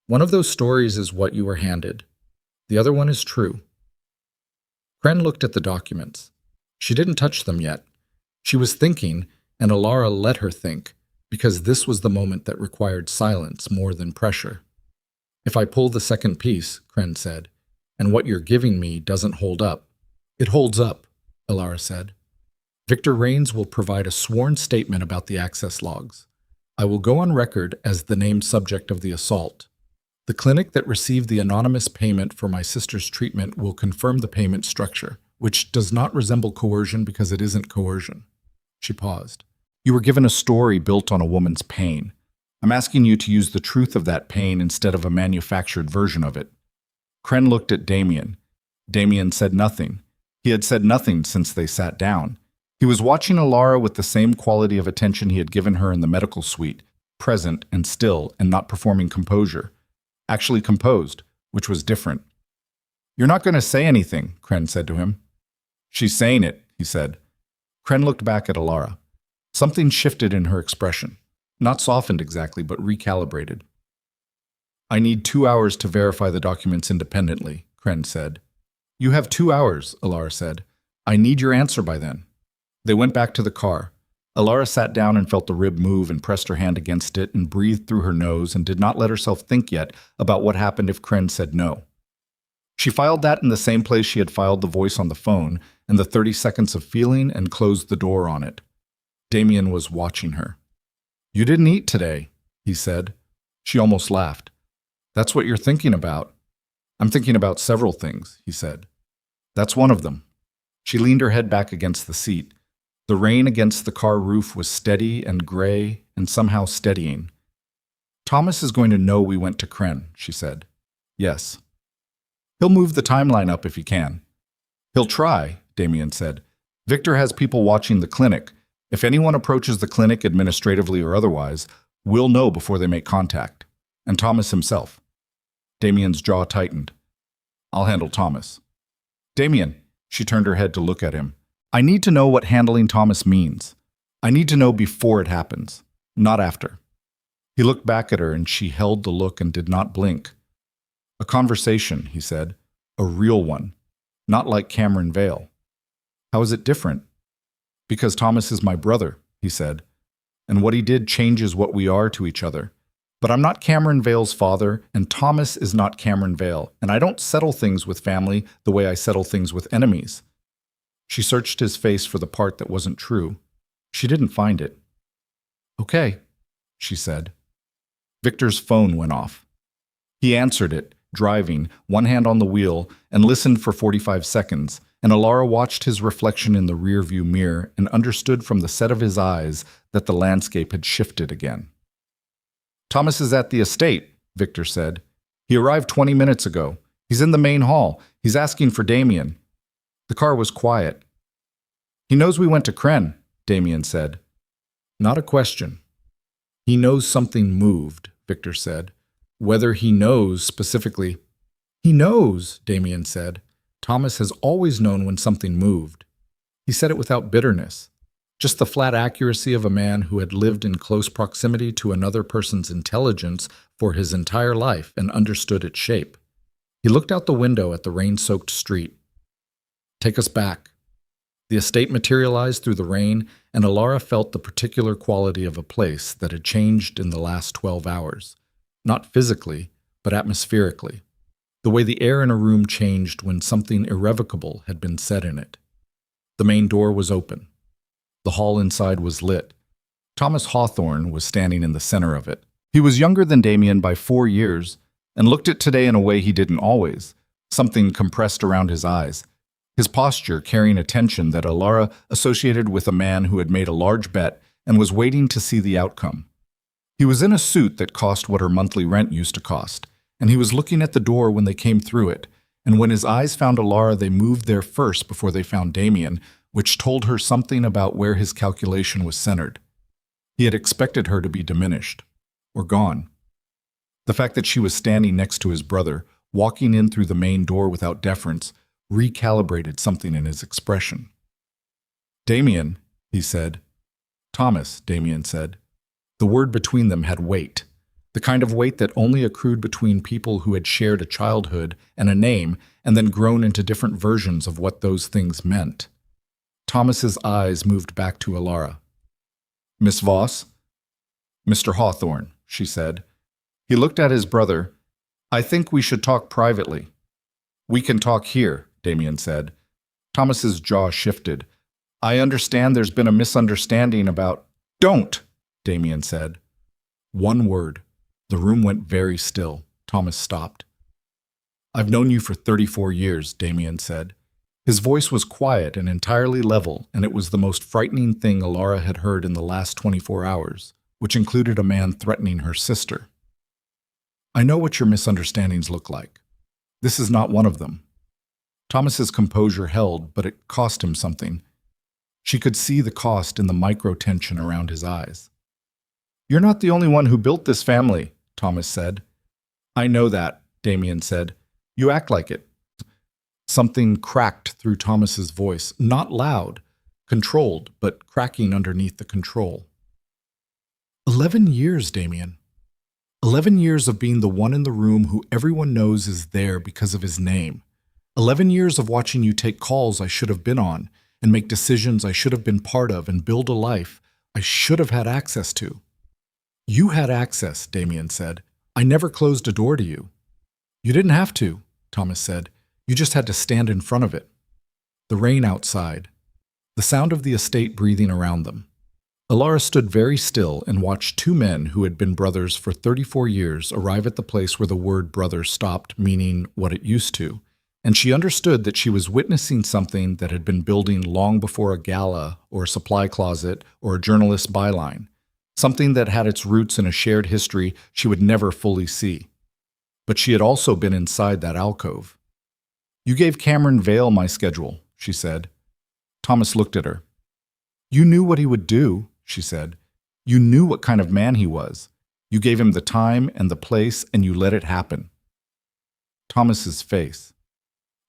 One of those stories is what you were handed. The other one is true. Kren looked at the documents. She didn't touch them yet. She was thinking, and Elara let her think, because this was the moment that required silence more than pressure. If I pull the second piece, Kren said, and what you're giving me doesn't hold up. It holds up, Elara said. Victor Rains will provide a sworn statement about the access logs. I will go on record as the named subject of the assault. The clinic that received the anonymous payment for my sister's treatment will confirm the payment structure, which does not resemble coercion because it isn't coercion. She paused. You were given a story built on a woman's pain. I'm asking you to use the truth of that pain instead of a manufactured version of it. Kren looked at Damian. Damian said nothing. He had said nothing since they sat down. He was watching Elara with the same quality of attention he had given her in the medical suite, present and still and not performing composure. Actually composed, which was different. You're not going to say anything, Kren said to him. She's saying it, he said. Kren looked back at Elara. Something shifted in her expression. Not softened exactly, but recalibrated. I need 2 hours to verify the documents independently, Kren said. You have 2 hours, Elara said. I need your answer by then. They went back to the car. Elara sat down and felt the rib move and pressed her hand against it and breathed through her nose and did not let herself think yet about what happened if Kren said no. She filed that in the same place she had filed the voice on the phone and the 30 seconds of feeling and closed the door on it. Damian was watching her. You didn't eat today, he said. She almost laughed. That's what you're thinking about. I'm thinking about several things, he said. That's one of them. She leaned her head back against the seat. The rain against the car roof was steady and gray and somehow steadying. Thomas is going to know we went to Kren, she said. Yes. He'll move the timeline up if he can. He'll try, Damian said. Victor has people watching the clinic. If anyone approaches the clinic administratively or otherwise, we'll know before they make contact. And Thomas himself. Damian's jaw tightened. I'll handle Thomas. Damian, she turned her head to look at him. I need to know what handling Thomas means. I need to know before it happens, not after. He looked back at her and she held the look and did not blink. A conversation, he said. A real one. Not like Cameron Vale. How is it different? Because Thomas is my brother, he said. And what he did changes what we are to each other. But I'm not Cameron Vale's father, and Thomas is not Cameron Vale, and I don't settle things with family the way I settle things with enemies. She searched his face for the part that wasn't true. She didn't find it. Okay, she said. Victor's phone went off. He answered it, driving, one hand on the wheel, and listened for 45 seconds, and Elara watched his reflection in the rearview mirror and understood from the set of his eyes that the landscape had shifted again. Thomas is at the estate, Victor said. He arrived 20 minutes ago. He's in the main hall. He's asking for Damian. The car was quiet. He knows we went to Kren, Damian said. Not a question. He knows something moved, Victor said. Whether he knows specifically. He knows, Damian said. Thomas has always known when something moved. He said it without bitterness. Just the flat accuracy of a man who had lived in close proximity to another person's intelligence for his entire life and understood its shape. He looked out the window at the rain-soaked street. Take us back. The estate materialized through the rain, and Elara felt the particular quality of a place that had changed in the last 12 hours. Not physically, but atmospherically. The way the air in a room changed when something irrevocable had been said in it. The main door was open. The hall inside was lit. Thomas Hawthorne was standing in the center of it. He was younger than Damian by 4 years, and looked at today in a way he didn't always, something compressed around his eyes. his posture carrying a tension that Elara associated with a man who had made a large bet and was waiting to see the outcome. He was in a suit that cost what her monthly rent used to cost, and he was looking at the door when they came through it, and when his eyes found Elara, they moved there first before they found Damian, which told her something about where his calculation was centered. He had expected her to be diminished, or gone. The fact that she was standing next to his brother, walking in through the main door without deference, recalibrated something in his expression. "Damian," he said. "Thomas," Damian said. The word between them had weight, the kind of weight that only accrued between people who had shared a childhood and a name and then grown into different versions of what those things meant. Thomas's eyes moved back to Elara. "Miss Voss?" "Mr. Hawthorne," she said. He looked at his brother. "I think we should talk privately." "We can talk here," Damian said. Thomas's jaw shifted. "I understand there's been a misunderstanding about—" "Don't!" Damian said. One word. The room went very still. Thomas stopped. "I've known you for 34 years, Damian said. His voice was quiet and entirely level, and it was the most frightening thing Elara had heard in the last 24 hours, which included a man threatening her sister. "I know what your misunderstandings look like. This is not one of them." Thomas's composure held, but it cost him something. She could see the cost in the micro-tension around his eyes. "You're not the only one who built this family," Thomas said. "I know that," Damian said. "You act like it." Something cracked through Thomas's voice, not loud, controlled, but cracking underneath the control. 11 years, Damian. 11 years of being the one in the room who everyone knows is there because of his name. 11 years of watching you take calls I should have been on, and make decisions I should have been part of, and build a life I should have had access to. "You had access," Damian said. "I never closed a door to you." "You didn't have to," Thomas said. "You just had to stand in front of it." The rain outside. The sound of the estate breathing around them. Elara stood very still and watched two men who had been brothers for 34 years arrive at the place where the word brother stopped meaning what it used to, and she understood that she was witnessing something that had been building long before a gala or a supply closet or a journalist's byline. Something that had its roots in a shared history she would never fully see. But she had also been inside that alcove. "You gave Cameron Vale my schedule," she said. Thomas looked at her. "You knew what he would do," she said. "You knew what kind of man he was. You gave him the time and the place, and you let it happen." Thomas's face.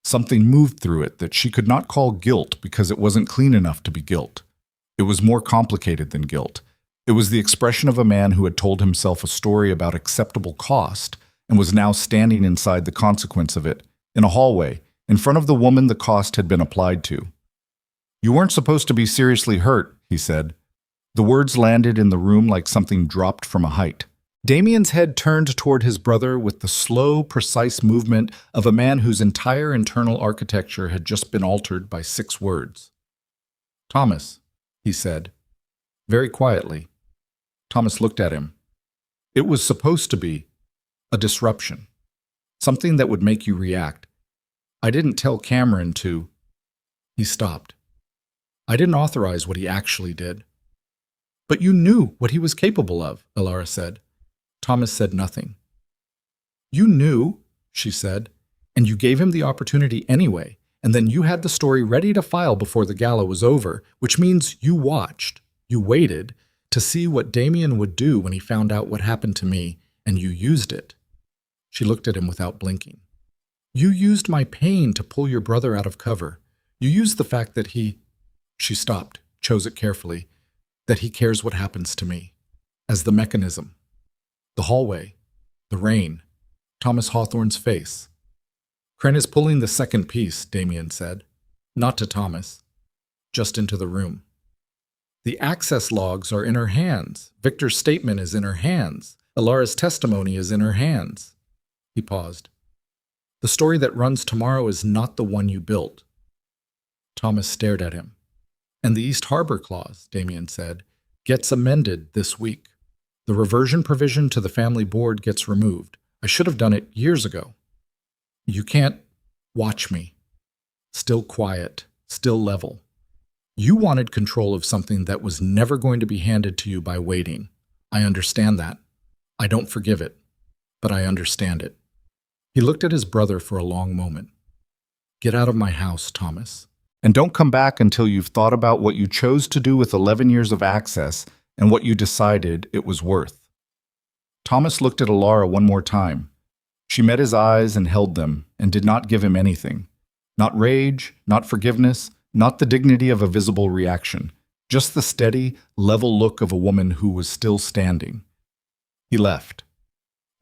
Something moved through it that she could not call guilt because it wasn't clean enough to be guilt. It was more complicated than guilt. It was the expression of a man who had told himself a story about acceptable cost and was now standing inside the consequence of it, in a hallway, in front of the woman the cost had been applied to. "You weren't supposed to be seriously hurt," he said. The words landed in the room like something dropped from a height. Damian's head turned toward his brother with the slow, precise movement of a man whose entire internal architecture had just been altered by 6 words. "Thomas," he said, very quietly. Thomas looked at him. It was supposed to be a disruption, something that would make you react. "I didn't tell Cameron to—" He stopped. "I didn't authorize what he actually did." "But you knew what he was capable of," Elara said. Thomas said nothing. "You knew," she said, "and you gave him the opportunity anyway, and then you had the story ready to file before the gala was over, which means you watched, you waited, to see what Damian would do when he found out what happened to me, and you used it." She looked at him without blinking. "You used my pain to pull your brother out of cover. You used the fact that he—" She stopped, chose it carefully, "that he cares what happens to me, as the mechanism." The hallway, the rain, Thomas Hawthorne's face. "Kren is pulling the second piece," Damian said. Not to Thomas, just into the room. "The access logs are in her hands. Victor's statement is in her hands. Elara's testimony is in her hands." He paused. "The story that runs tomorrow is not the one you built." Thomas stared at him. "And the East Harbor Clause," Damian said, "gets amended this week. The reversion provision to the family board gets removed. I should have done it years ago." "You can't watch me." still quiet, still level. You wanted control of something that was never going to be handed to you by waiting. I understand that. I don't forgive it, but I understand it. He looked at his brother for a long moment. Get out of my house, Thomas. And don't come back until you've thought about what you chose to do with 11 years of access and what you decided it was worth. Thomas looked at Elara one more time. She met his eyes and held them and did not give him anything. Not rage, not forgiveness, not the dignity of a visible reaction, just the steady, level look of a woman who was still standing. He left.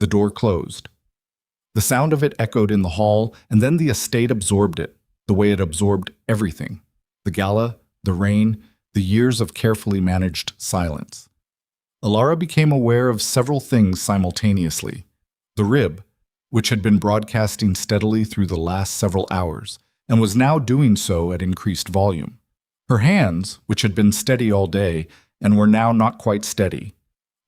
The door closed. The sound of it echoed in the hall, and then the estate absorbed it, the way it absorbed everything. The gala, the rain, the years of carefully managed silence. Elara became aware of several things simultaneously. The rib, which had been broadcasting steadily through the last several hours, and was now doing so at increased volume. Her hands, which had been steady all day, and were now not quite steady.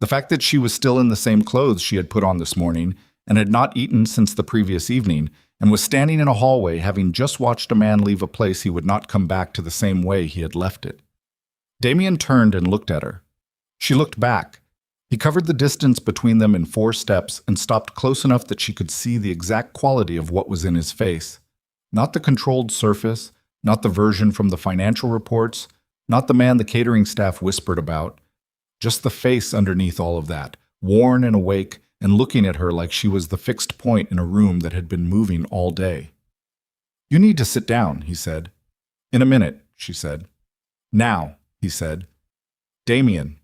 The fact that she was still in the same clothes she had put on this morning, and had not eaten since the previous evening, and was standing in a hallway having just watched a man leave a place he would not come back to the same way he had left it. Damian turned and looked at her. She looked back. He covered the distance between them in 4 steps and stopped close enough that she could see the exact quality of what was in his face. Not the controlled surface, not the version from the financial reports, not the man the catering staff whispered about, just the face underneath all of that, worn and awake, and looking at her like she was the fixed point in a room that had been moving all day. You need to sit down, he said. In a minute, she said. Now, he said. Damian.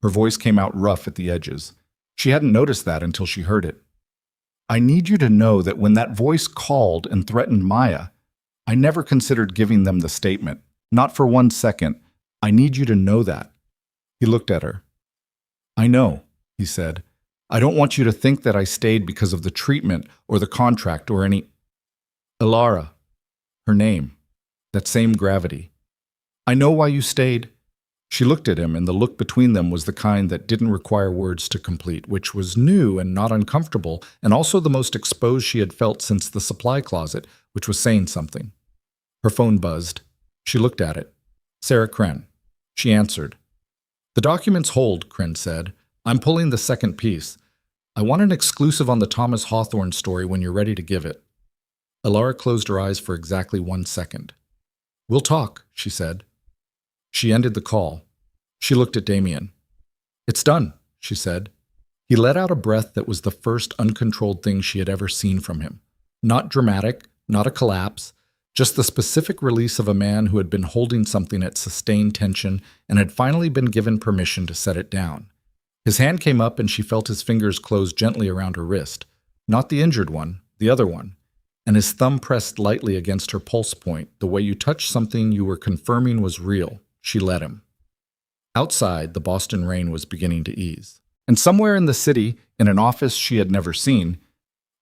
Her voice came out rough at the edges. She hadn't noticed that until she heard it. I need you to know that when that voice called and threatened Maya, I never considered giving them the statement. Not for 1 second. I need you to know that. He looked at her. I know, he said. I don't want you to think that I stayed because of the treatment or the contract or any... Elara. Her name. That same gravity. I know why you stayed. She looked at him, and the look between them was the kind that didn't require words to complete, which was new and not uncomfortable, and also the most exposed she had felt since the supply closet, which was saying something. Her phone buzzed. She looked at it. Sarah Kren. She answered. The documents hold, Kren said. I'm pulling the second piece. I want an exclusive on the Thomas Hawthorne story when you're ready to give it. Elara closed her eyes for exactly 1 second. We'll talk, she said. She ended the call. She looked at Damian. It's done, she said. He let out a breath that was the first uncontrolled thing she had ever seen from him. Not dramatic, not a collapse, just the specific release of a man who had been holding something at sustained tension and had finally been given permission to set it down. His hand came up and she felt his fingers close gently around her wrist. Not the injured one, the other one. And his thumb pressed lightly against her pulse point, the way you touch something you were confirming was real. She let him. Outside, the Boston rain was beginning to ease. And somewhere in the city, in an office she had never seen,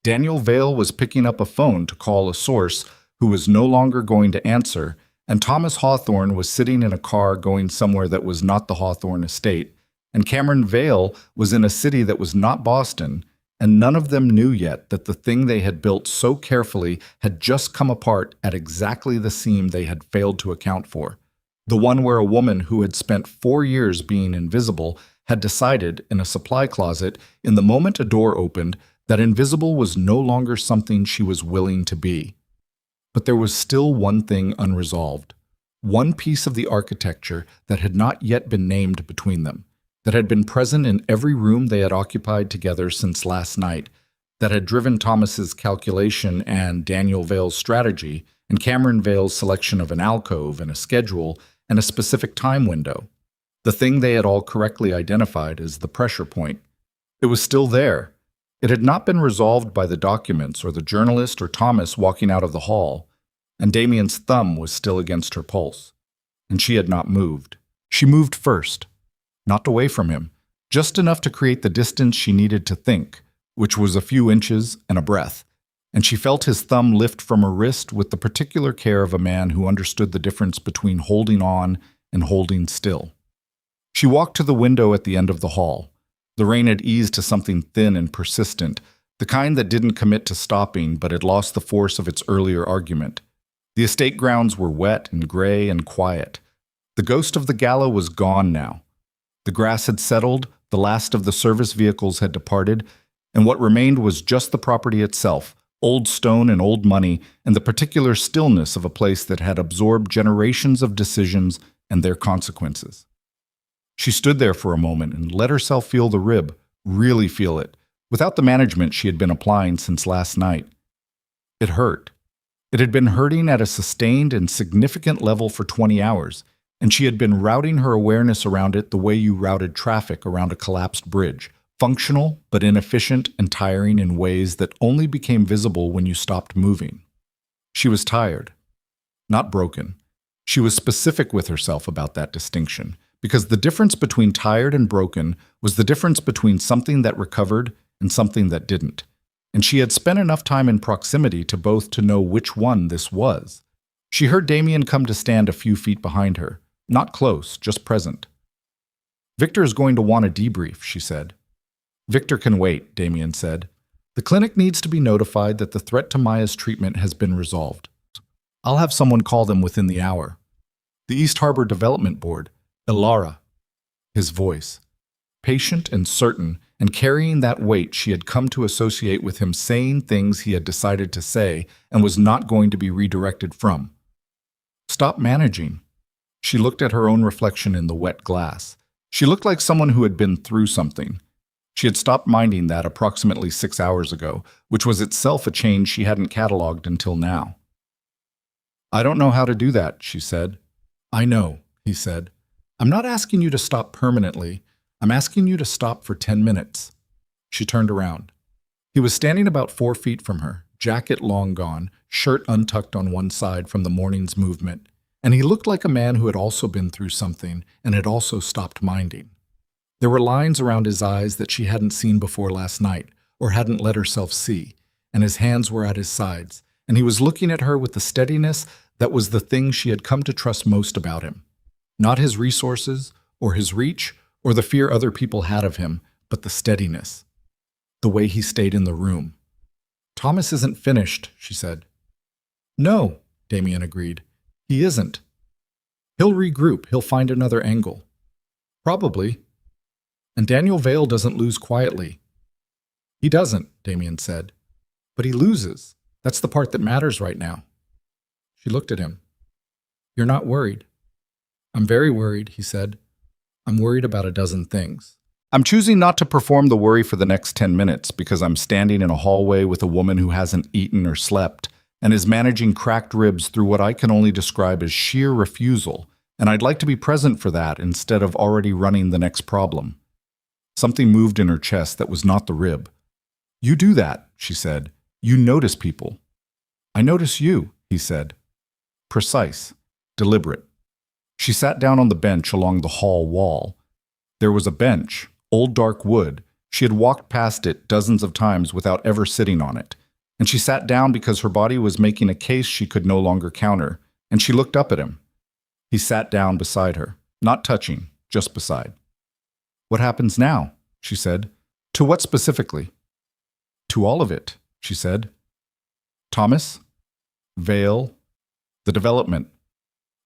Daniel Vale was picking up a phone to call a source who was no longer going to answer, and Thomas Hawthorne was sitting in a car going somewhere that was not the Hawthorne estate, and Cameron Vale was in a city that was not Boston, and none of them knew yet that the thing they had built so carefully had just come apart at exactly the seam they had failed to account for. The one where a woman who had spent 4 years being invisible had decided, in a supply closet, in the moment a door opened, that invisible was no longer something she was willing to be. But there was still one thing unresolved, one piece of the architecture that had not yet been named between them, that had been present in every room they had occupied together since last night, that had driven Thomas's calculation and Daniel Vale's strategy, and Cameron Vale's selection of an alcove and a schedule and a specific time window. The thing they had all correctly identified as the pressure point. It was still there. It had not been resolved by the documents or the journalist or Thomas walking out of the hall, and Damian's thumb was still against her pulse. And she had not moved. She moved first. Not away from him, just enough to create the distance she needed to think, which was a few inches and a breath, and she felt his thumb lift from her wrist with the particular care of a man who understood the difference between holding on and holding still. She walked to the window at the end of the hall. The rain had eased to something thin and persistent, the kind that didn't commit to stopping but had lost the force of its earlier argument. The estate grounds were wet and gray and quiet. The ghost of the gala was gone now. The grass had settled, the last of the service vehicles had departed, and what remained was just the property itself, old stone and old money, and the particular stillness of a place that had absorbed generations of decisions and their consequences. She stood there for a moment and let herself feel the rib, really feel it, without the management she had been applying since last night. It hurt. It had been hurting at a sustained and significant level for 20 hours, and she had been routing her awareness around it the way you routed traffic around a collapsed bridge, functional but inefficient and tiring in ways that only became visible when you stopped moving. She was tired, not broken. She was specific with herself about that distinction, because the difference between tired and broken was the difference between something that recovered and something that didn't. And she had spent enough time in proximity to both to know which one this was. She heard Damian come to stand a few feet behind her, not close, just present. "Victor is going to want a debrief," she said. "Victor can wait," Damian said. "The clinic needs to be notified that the threat to Maya's treatment has been resolved. I'll have someone call them within the hour. The East Harbor Development Board, Elara." His voice, patient and certain, and carrying that weight she had come to associate with him saying things he had decided to say and was not going to be redirected from. "Stop managing." She looked at her own reflection in the wet glass. She looked like someone who had been through something. She had stopped minding that approximately 6 hours ago, which was itself a change she hadn't cataloged until now. "I don't know how to do that," she said. "I know," he said. "I'm not asking you to stop permanently. I'm asking you to stop for 10 minutes. She turned around. He was standing about 4 feet from her, jacket long gone, shirt untucked on one side from the morning's movement, and he looked like a man who had also been through something and had also stopped minding. There were lines around his eyes that she hadn't seen before last night, or hadn't let herself see, and his hands were at his sides, and he was looking at her with the steadiness that was the thing she had come to trust most about him. Not his resources, or his reach, or the fear other people had of him, but the steadiness. The way he stayed in the room. "Thomas isn't finished," she said. "No," Damian agreed. "He isn't. He'll regroup, he'll find another angle." "Probably. And Daniel Vale doesn't lose quietly." "He doesn't," Damian said. "But he loses. That's the part that matters right now." She looked at him. "You're not worried." "I'm very worried," he said. "I'm worried about a dozen things. I'm choosing not to perform the worry for the next 10 minutes because I'm standing in a hallway with a woman who hasn't eaten or slept and is managing cracked ribs through what I can only describe as sheer refusal, and I'd like to be present for that instead of already running the next problem." Something moved in her chest that was not the rib. "You do that," she said. "You notice people." "I notice you," he said. Precise, deliberate. She sat down on the bench along the hall wall. There was a bench, old dark wood. She had walked past it dozens of times without ever sitting on it. And she sat down because her body was making a case she could no longer counter, and she looked up at him. He sat down beside her, not touching, just beside. "What happens now?" she said. "To what specifically?" "To all of it," she said. "Thomas? Vale? The development?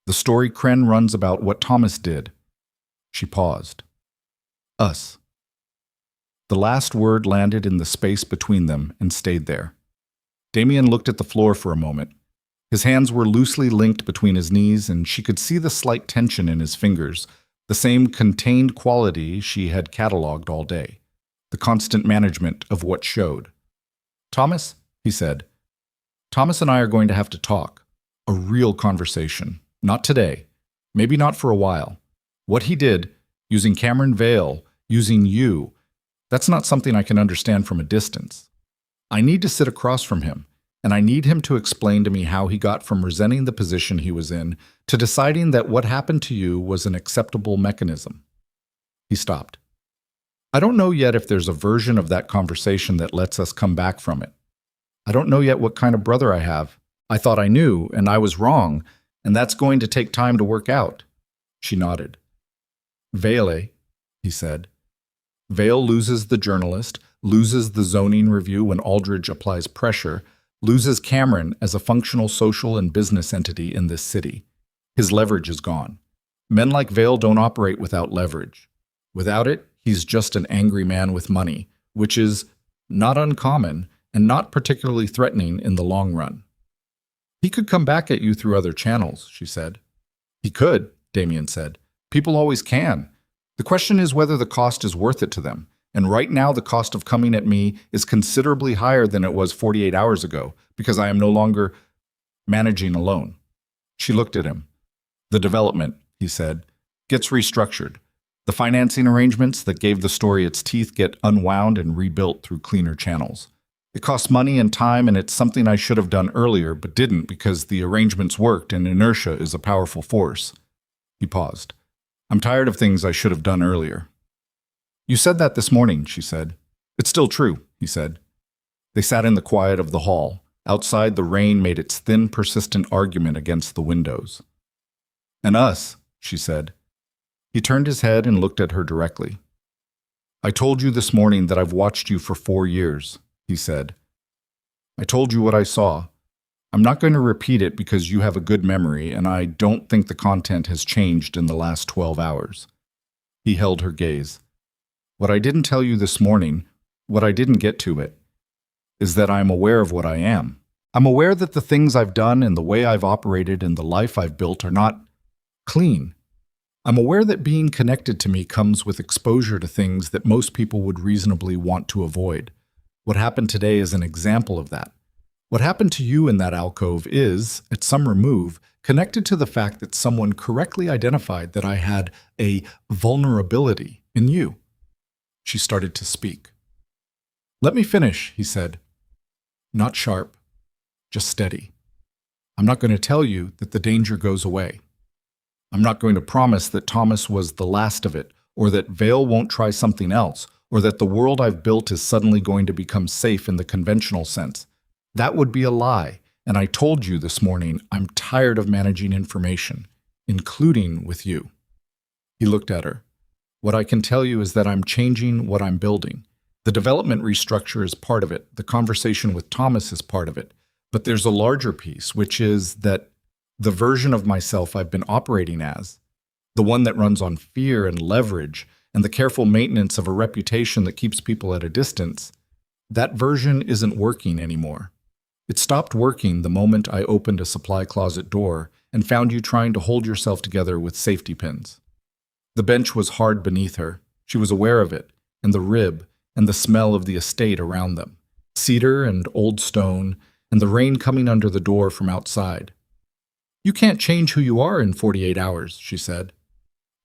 The story Kren runs about what Thomas did." She paused. "Us." The last word landed in the space between them and stayed there. Damian looked at the floor for a moment. His hands were loosely linked between his knees, and she could see the slight tension in his fingers, the same contained quality she had catalogued all day, the constant management of what showed. "Thomas," he said, "Thomas and I are going to have to talk. A real conversation. Not today. Maybe not for a while. What he did, using Cameron Vale, using you, that's not something I can understand from a distance. I need to sit across from him, and I need him to explain to me how he got from resenting the position he was in to deciding that what happened to you was an acceptable mechanism." He stopped. "I don't know yet if there's a version of that conversation that lets us come back from it. I don't know yet what kind of brother I have. I thought I knew, and I was wrong, and that's going to take time to work out." She nodded. "Vale," he said. "Vale loses the journalist, loses the zoning review when Aldridge applies pressure, loses Cameron as a functional social and business entity in this city. His leverage is gone. Men like Vale don't operate without leverage. Without it, he's just an angry man with money, which is not uncommon and not particularly threatening in the long run. He could come back at you through other channels, she said. He could, Damian said. People always can. The question is whether the cost is worth it to them. And right now the cost of coming at me is considerably higher than it was 48 hours ago, because I am no longer managing alone. She looked at him. The development, he said, gets restructured. The financing arrangements that gave the story its teeth get unwound and rebuilt through cleaner channels. It costs money and time, and it's something I should have done earlier, but didn't because the arrangements worked and inertia is a powerful force. He paused. I'm tired of things I should have done earlier. You said that this morning, she said. It's still true, he said. They sat in the quiet of the hall. Outside, the rain made its thin, persistent argument against the windows. And us, she said. He turned his head and looked at her directly. I told you this morning that I've watched you for 4 years, he said. I told you what I saw. I'm not going to repeat it because you have a good memory, and I don't think the content has changed in the last 12 hours. He held her gaze. What I didn't tell you this morning, what I didn't get to it, is that I'm aware of what I am. I'm aware that the things I've done and the way I've operated and the life I've built are not clean. I'm aware that being connected to me comes with exposure to things that most people would reasonably want to avoid. What happened today is an example of that. What happened to you in that alcove is, at some remove, connected to the fact that someone correctly identified that I had a vulnerability in you. She started to speak. Let me finish, he said. Not sharp, just steady. I'm not going to tell you that the danger goes away. I'm not going to promise that Thomas was the last of it, or that Vale won't try something else, or that the world I've built is suddenly going to become safe in the conventional sense. That would be a lie, and I told you this morning I'm tired of managing information, including with you. He looked at her. What I can tell you is that I'm changing what I'm building. The development restructure is part of it. The conversation with Thomas is part of it. But there's a larger piece, which is that the version of myself I've been operating as, the one that runs on fear and leverage and the careful maintenance of a reputation that keeps people at a distance, that version isn't working anymore. It stopped working the moment I opened a supply closet door and found you trying to hold yourself together with safety pins. The bench was hard beneath her. She was aware of it, and the rib, and the smell of the estate around them, cedar and old stone, and the rain coming under the door from outside. You can't change who you are in 48 hours, she said.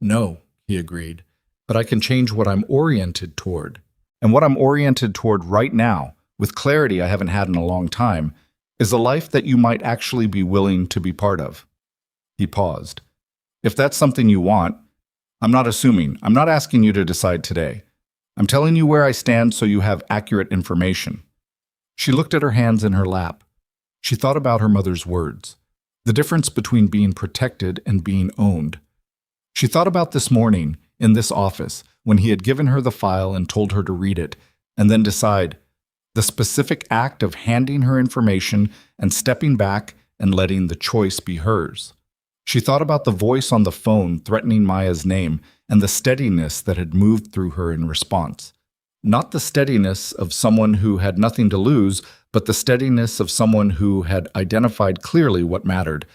No, he agreed, but I can change what I'm oriented toward. And what I'm oriented toward right now, with clarity I haven't had in a long time, is a life that you might actually be willing to be part of. He paused. If that's something you want, I'm not assuming. I'm not asking you to decide today. I'm telling you where I stand so you have accurate information. She looked at her hands in her lap. She thought about her mother's words, the difference between being protected and being owned. She thought about this morning, in this office, when he had given her the file and told her to read it, and then decide, the specific act of handing her information and stepping back and letting the choice be hers. She thought about the voice on the phone threatening Maya's name and the steadiness that had moved through her in response. Not the steadiness of someone who had nothing to lose, but the steadiness of someone who had identified clearly what mattered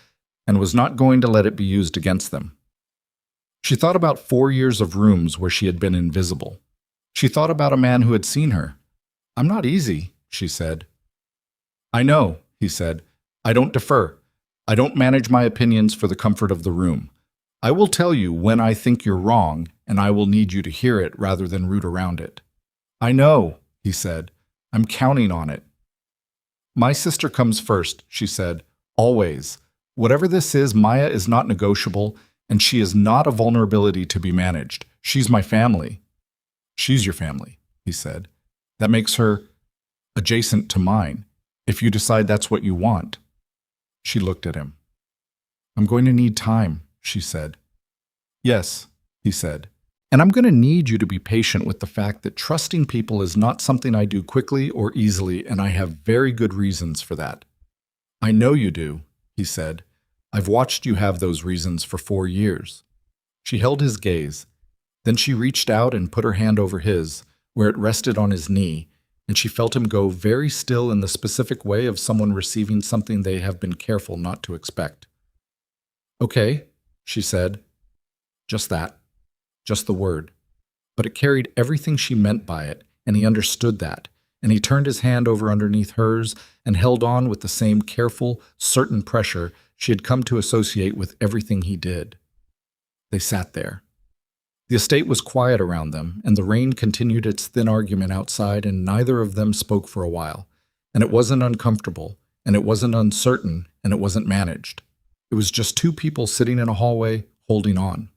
and was not going to let it be used against them. She thought about 4 years of rooms where she had been invisible. She thought about a man who had seen her. I'm not easy, she said. I know, he said. I don't defer. I don't manage my opinions for the comfort of the room. I will tell you when I think you're wrong, and I will need you to hear it rather than root around it. I know, he said. I'm counting on it. My sister comes first, she said. Always. Whatever this is, Maya is not negotiable, and she is not a vulnerability to be managed. She's my family. She's your family, he said. That makes her adjacent to mine, if you decide that's what you want. She looked at him. I'm going to need time, she said. Yes, he said. And I'm going to need you to be patient with the fact that trusting people is not something I do quickly or easily, and I have very good reasons for that. I know you do, he said. I've watched you have those reasons for 4 years. She held his gaze. Then she reached out and put her hand over his, where it rested on his knee, and she felt him go very still in the specific way of someone receiving something they have been careful not to expect. Okay, she said. Just that. Just the word. But it carried everything she meant by it, and he understood that, and he turned his hand over underneath hers and held on with the same careful, certain pressure she had come to associate with everything he did. They sat there. The estate was quiet around them, and the rain continued its thin argument outside, and neither of them spoke for a while. And it wasn't uncomfortable, and it wasn't uncertain, and it wasn't managed. It was just two people sitting in a hallway, holding on.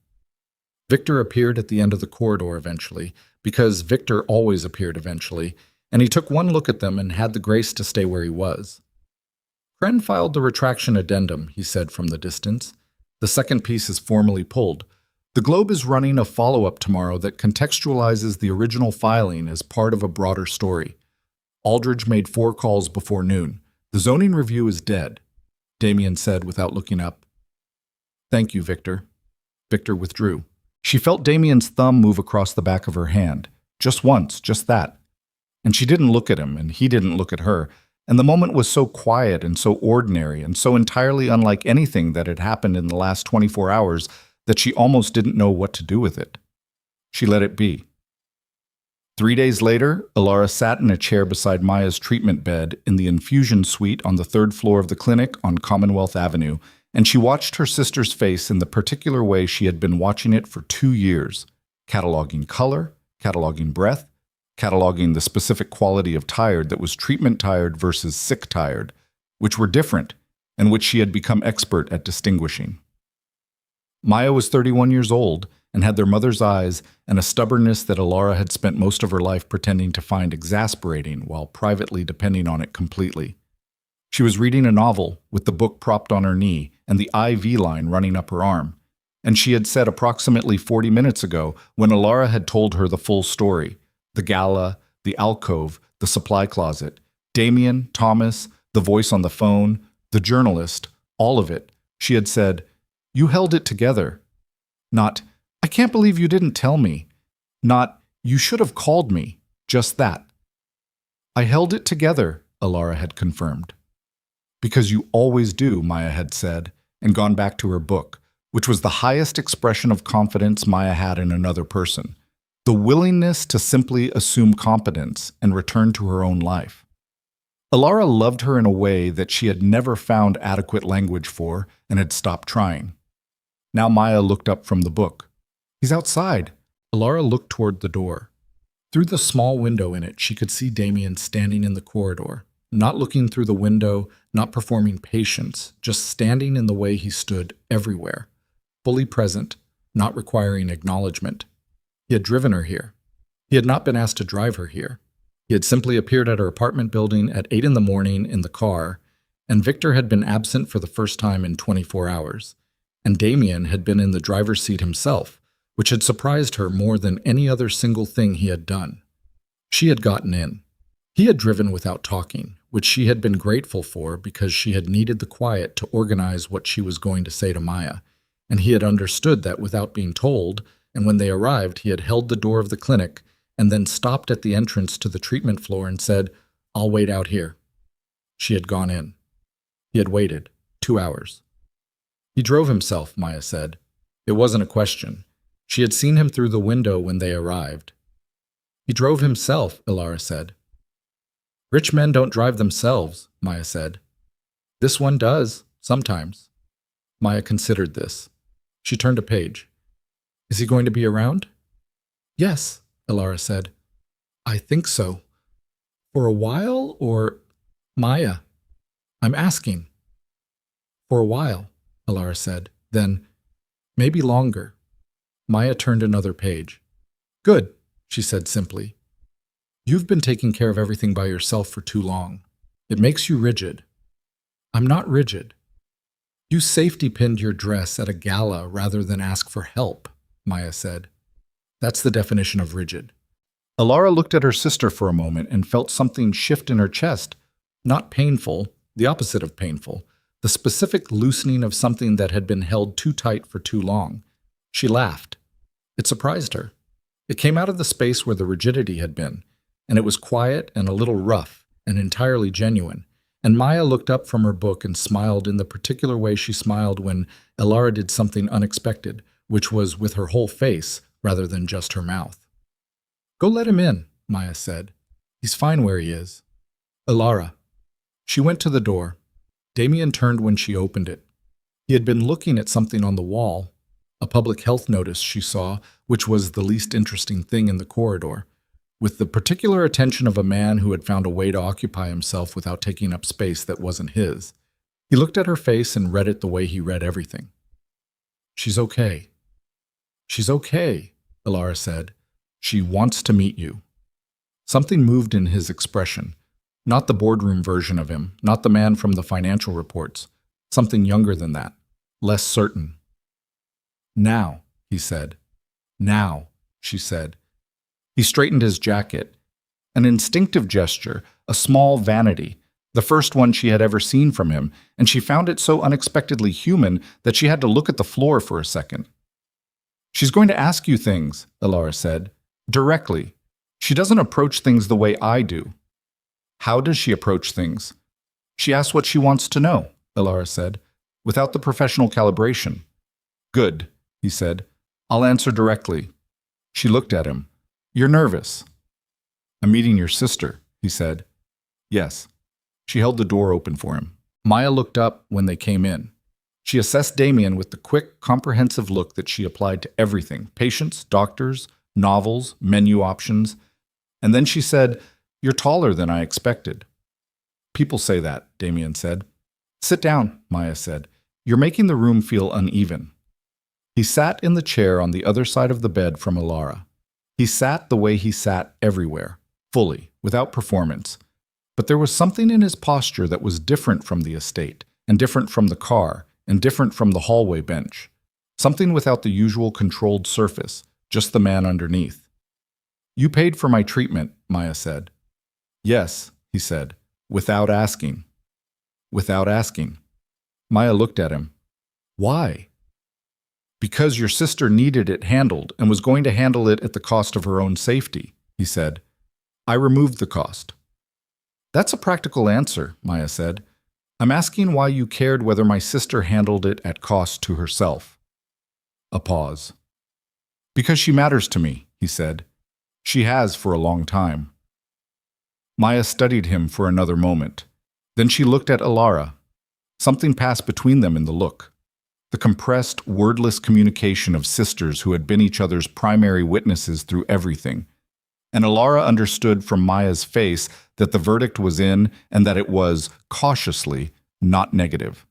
Victor appeared at the end of the corridor eventually, because Victor always appeared eventually, and he took one look at them and had the grace to stay where he was. Kren filed the retraction addendum, he said from the distance. The second piece is formally pulled. The Globe is running a follow-up tomorrow that contextualizes the original filing as part of a broader story. Aldridge made 4 calls before noon. The zoning review is dead, Damian said without looking up. Thank you, Victor. Victor withdrew. She felt Damian's thumb move across the back of her hand. Just once, just that. And she didn't look at him, and he didn't look at her, and the moment was so quiet and so ordinary and so entirely unlike anything that had happened in the last 24 hours that she almost didn't know what to do with it. She let it be. 3 days later, Elara sat in a chair beside Maya's treatment bed in the infusion suite on the 3rd floor of the clinic on Commonwealth Avenue, and she watched her sister's face in the particular way she had been watching it for 2 years, cataloging color, cataloging breath, cataloging the specific quality of tired that was treatment tired versus sick tired, which were different, and which she had become expert at distinguishing. Maya was 31 years old and had their mother's eyes and a stubbornness that Elara had spent most of her life pretending to find exasperating while privately depending on it completely. She was reading a novel with the book propped on her knee and the IV line running up her arm, and she had said approximately 40 minutes ago when Elara had told her the full story, the gala, the alcove, the supply closet, Damian, Thomas, the voice on the phone, the journalist, all of it, she had said, "You held it together." Not, "I can't believe you didn't tell me." Not, "You should have called me." Just that. "I held it together," Elara had confirmed. "Because you always do," Maya had said, and gone back to her book, which was the highest expression of confidence Maya had in another person. The willingness to simply assume competence and return to her own life. Elara loved her in a way that she had never found adequate language for and had stopped trying. Now Maya looked up from the book. "He's outside." Elara looked toward the door. Through the small window in it, she could see Damian standing in the corridor, not looking through the window, not performing patience, just standing in the way he stood everywhere, fully present, not requiring acknowledgement. He had driven her here. He had not been asked to drive her here. He had simply appeared at her apartment building at 8 in the morning in the car, and Victor had been absent for the first time in 24 hours, and Damian had been in the driver's seat himself, which had surprised her more than any other single thing he had done. She had gotten in. He had driven without talking, which she had been grateful for because she had needed the quiet to organize what she was going to say to Maya, and he had understood that without being told, and when they arrived, he had held the door of the clinic and then stopped at the entrance to the treatment floor and said, "I'll wait out here." She had gone in. He had waited 2 hours. He drove himself, Maya said. It wasn't a question. She had seen him through the window when they arrived. He drove himself, Elara said. Rich men don't drive themselves, Maya said. This one does, sometimes. Maya considered this. She turned a page. Is he going to be around? Yes, Elara said. I think so. For a while, or... Maya, I'm asking. For a while, Elara said. Then, maybe longer. Maya turned another page. Good, she said simply. You've been taking care of everything by yourself for too long. It makes you rigid. I'm not rigid. You safety pinned your dress at a gala rather than ask for help, Maya said. That's the definition of rigid. Elara looked at her sister for a moment and felt something shift in her chest. Not painful, the opposite of painful. The specific loosening of something that had been held too tight for too long. She laughed. It surprised her. It came out of the space where the rigidity had been, and it was quiet and a little rough and entirely genuine. And Maya looked up from her book and smiled in the particular way she smiled when Elara did something unexpected, which was with her whole face rather than just her mouth. "Go let him in," Maya said. "He's fine where he is." "Elara." She went to the door. Damian turned when she opened it. He had been looking at something on the wall, a public health notice she saw, which was the least interesting thing in the corridor, with the particular attention of a man who had found a way to occupy himself without taking up space that wasn't his. He looked at her face and read it the way he read everything. "She's okay." "She's okay," Elara said. "She wants to meet you." Something moved in his expression. Not the boardroom version of him, not the man from the financial reports. Something younger than that, less certain. "Now," he said. "Now," she said. He straightened his jacket. An instinctive gesture, a small vanity, the first one she had ever seen from him, and she found it so unexpectedly human that she had to look at the floor for a second. "She's going to ask you things," Elara said. "Directly. She doesn't approach things the way I do." "How does she approach things?" "She asks what she wants to know," Elara said, "without the professional calibration." "Good," he said. "I'll answer directly." She looked at him. "You're nervous." "I'm meeting your sister," he said. "Yes." She held the door open for him. Maya looked up when they came in. She assessed Damian with the quick, comprehensive look that she applied to everything: patients, doctors, novels, menu options. And then she said, "You're taller than I expected." "People say that," Damian said. "Sit down," Maya said. "You're making the room feel uneven." He sat in the chair on the other side of the bed from Elara. He sat the way he sat everywhere, fully, without performance. But there was something in his posture that was different from the estate, and different from the car, and different from the hallway bench. Something without the usual controlled surface, just the man underneath. "You paid for my treatment," Maya said. "Yes," he said, without asking. Without asking. Maya looked at him. "Why?" "Because your sister needed it handled and was going to handle it at the cost of her own safety," he said. "I removed the cost." "That's a practical answer," Maya said. "I'm asking why you cared whether my sister handled it at cost to herself." A pause. "Because she matters to me," he said. "She has for a long time." Maya studied him for another moment. Then she looked at Elara. Something passed between them in the look. The compressed, wordless communication of sisters who had been each other's primary witnesses through everything. And Elara understood from Maya's face that the verdict was in and that it was, cautiously, not negative.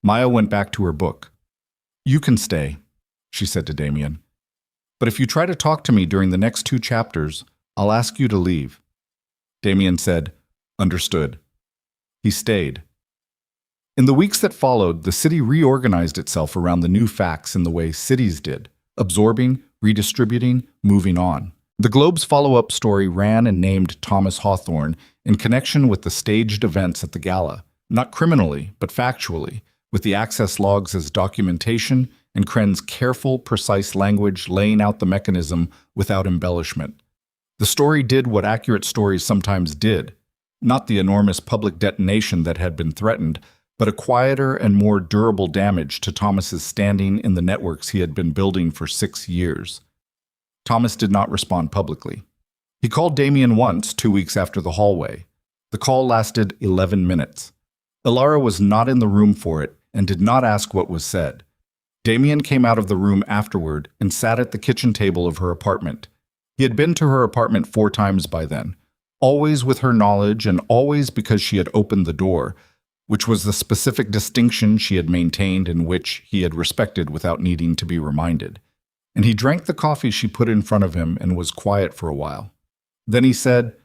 Maya went back to her book. "You can stay," she said to Damian. "But if you try to talk to me during the next 2 chapters, I'll ask you to leave." Damian said, "Understood." He stayed. In the weeks that followed, the city reorganized itself around the new facts in the way cities did, absorbing, redistributing, moving on. The Globe's follow-up story ran and named Thomas Hawthorne in connection with the staged events at the gala, not criminally, but factually, with the access logs as documentation and Kren's careful, precise language laying out the mechanism without embellishment. The story did what accurate stories sometimes did, not the enormous public detonation that had been threatened, but a quieter and more durable damage to Thomas's standing in the networks he had been building for 6 years. Thomas did not respond publicly. He called Damian once 2 weeks after the hallway. The call lasted 11 minutes. Elara was not in the room for it and did not ask what was said. Damian came out of the room afterward and sat at the kitchen table of her apartment. He had been to her apartment 4 times by then, always with her knowledge and always because she had opened the door, which was the specific distinction she had maintained and which he had respected without needing to be reminded. And he drank the coffee she put in front of him and was quiet for a while. Then he said,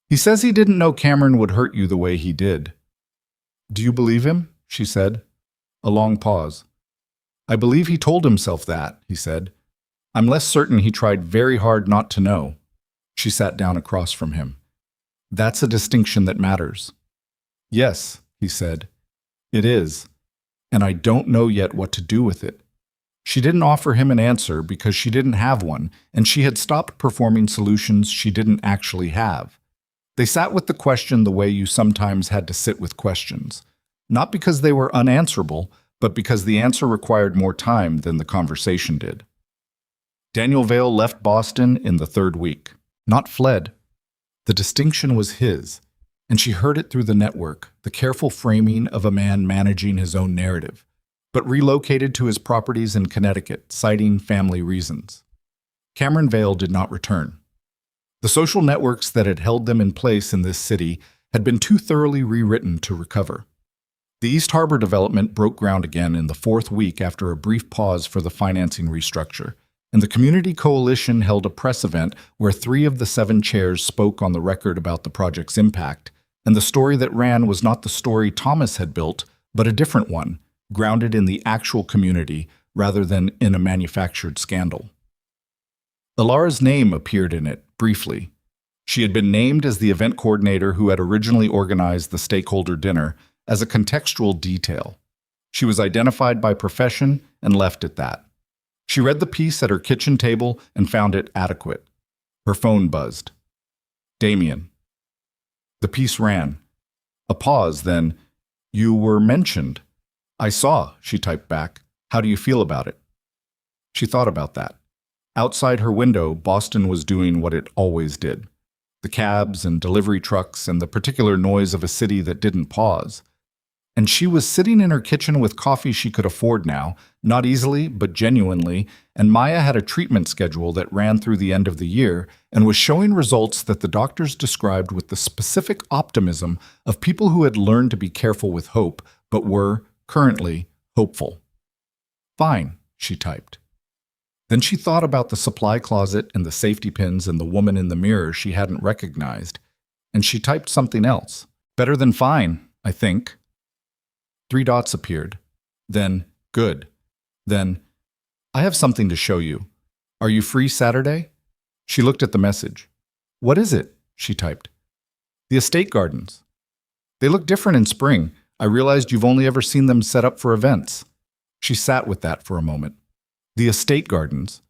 "He says he didn't know Cameron would hurt you the way he did." "Do you believe him?" she said. A long pause. "I believe he told himself that," he said. I'm less certain he tried very hard not to know. She sat down across from him. That's a distinction that matters. Yes, he said. It is. And I don't know yet what to do with it. She didn't offer him an answer because she didn't have one, and she had stopped performing solutions she didn't actually have. They sat with the question the way you sometimes had to sit with questions. Not because they were unanswerable, but because the answer required more time than the conversation did. Daniel Vale left Boston in the 3rd week, not fled. The distinction was his, and she heard it through the network, the careful framing of a man managing his own narrative, but relocated to his properties in Connecticut, citing family reasons. Cameron Vale did not return. The social networks that had held them in place in this city had been too thoroughly rewritten to recover. The East Harbor development broke ground again in the 4th week after a brief pause for the financing restructure, and the Community Coalition held a press event where 3 of the 7 chairs spoke on the record about the project's impact, and the story that ran was not the story Thomas had built, but a different one, grounded in the actual community rather than in a manufactured scandal. Elara's name appeared in it, briefly. She had been named as the event coordinator who had originally organized the stakeholder dinner as a contextual detail. She was identified by profession and left at that. She read the piece at her kitchen table and found it adequate. Her phone buzzed. Damian. The piece ran. A pause, then, "You were mentioned." "I saw," she typed back. "How do you feel about it?" She thought about that. Outside her window, Boston was doing what it always did. The cabs and delivery trucks and the particular noise of a city that didn't pause. And she was sitting in her kitchen with coffee she could afford now, not easily, but genuinely, and Maya had a treatment schedule that ran through the end of the year and was showing results that the doctors described with the specific optimism of people who had learned to be careful with hope, but were, currently, hopeful. "Fine," she typed. Then she thought about the supply closet and the safety pins and the woman in the mirror she hadn't recognized, and she typed something else. "Better than fine, I think." 3 dots appeared. Then, "Good." Then, "I have something to show you. Are you free Saturday?" She looked at the message. "What is it?" she typed. "The estate gardens. They look different in spring. I realized you've only ever seen them set up for events." She sat with that for a moment. The estate gardens.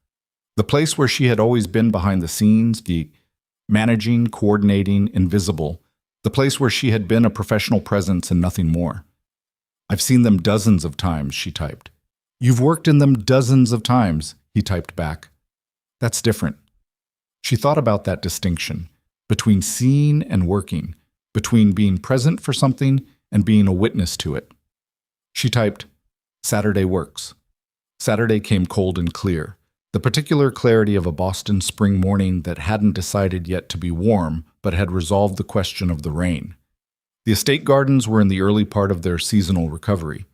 The place where she had always been behind the scenes, managing, coordinating, invisible. The place where she had been a professional presence and nothing more. "I've seen them dozens of times," she typed. "You've worked in them dozens of times," he typed back. "That's different." She thought about that distinction, between seeing and working, between being present for something and being a witness to it. She typed, "Saturday works." Saturday came cold and clear, the particular clarity of a Boston spring morning that hadn't decided yet to be warm, but had resolved the question of the rain. The estate gardens were in the early part of their seasonal recovery.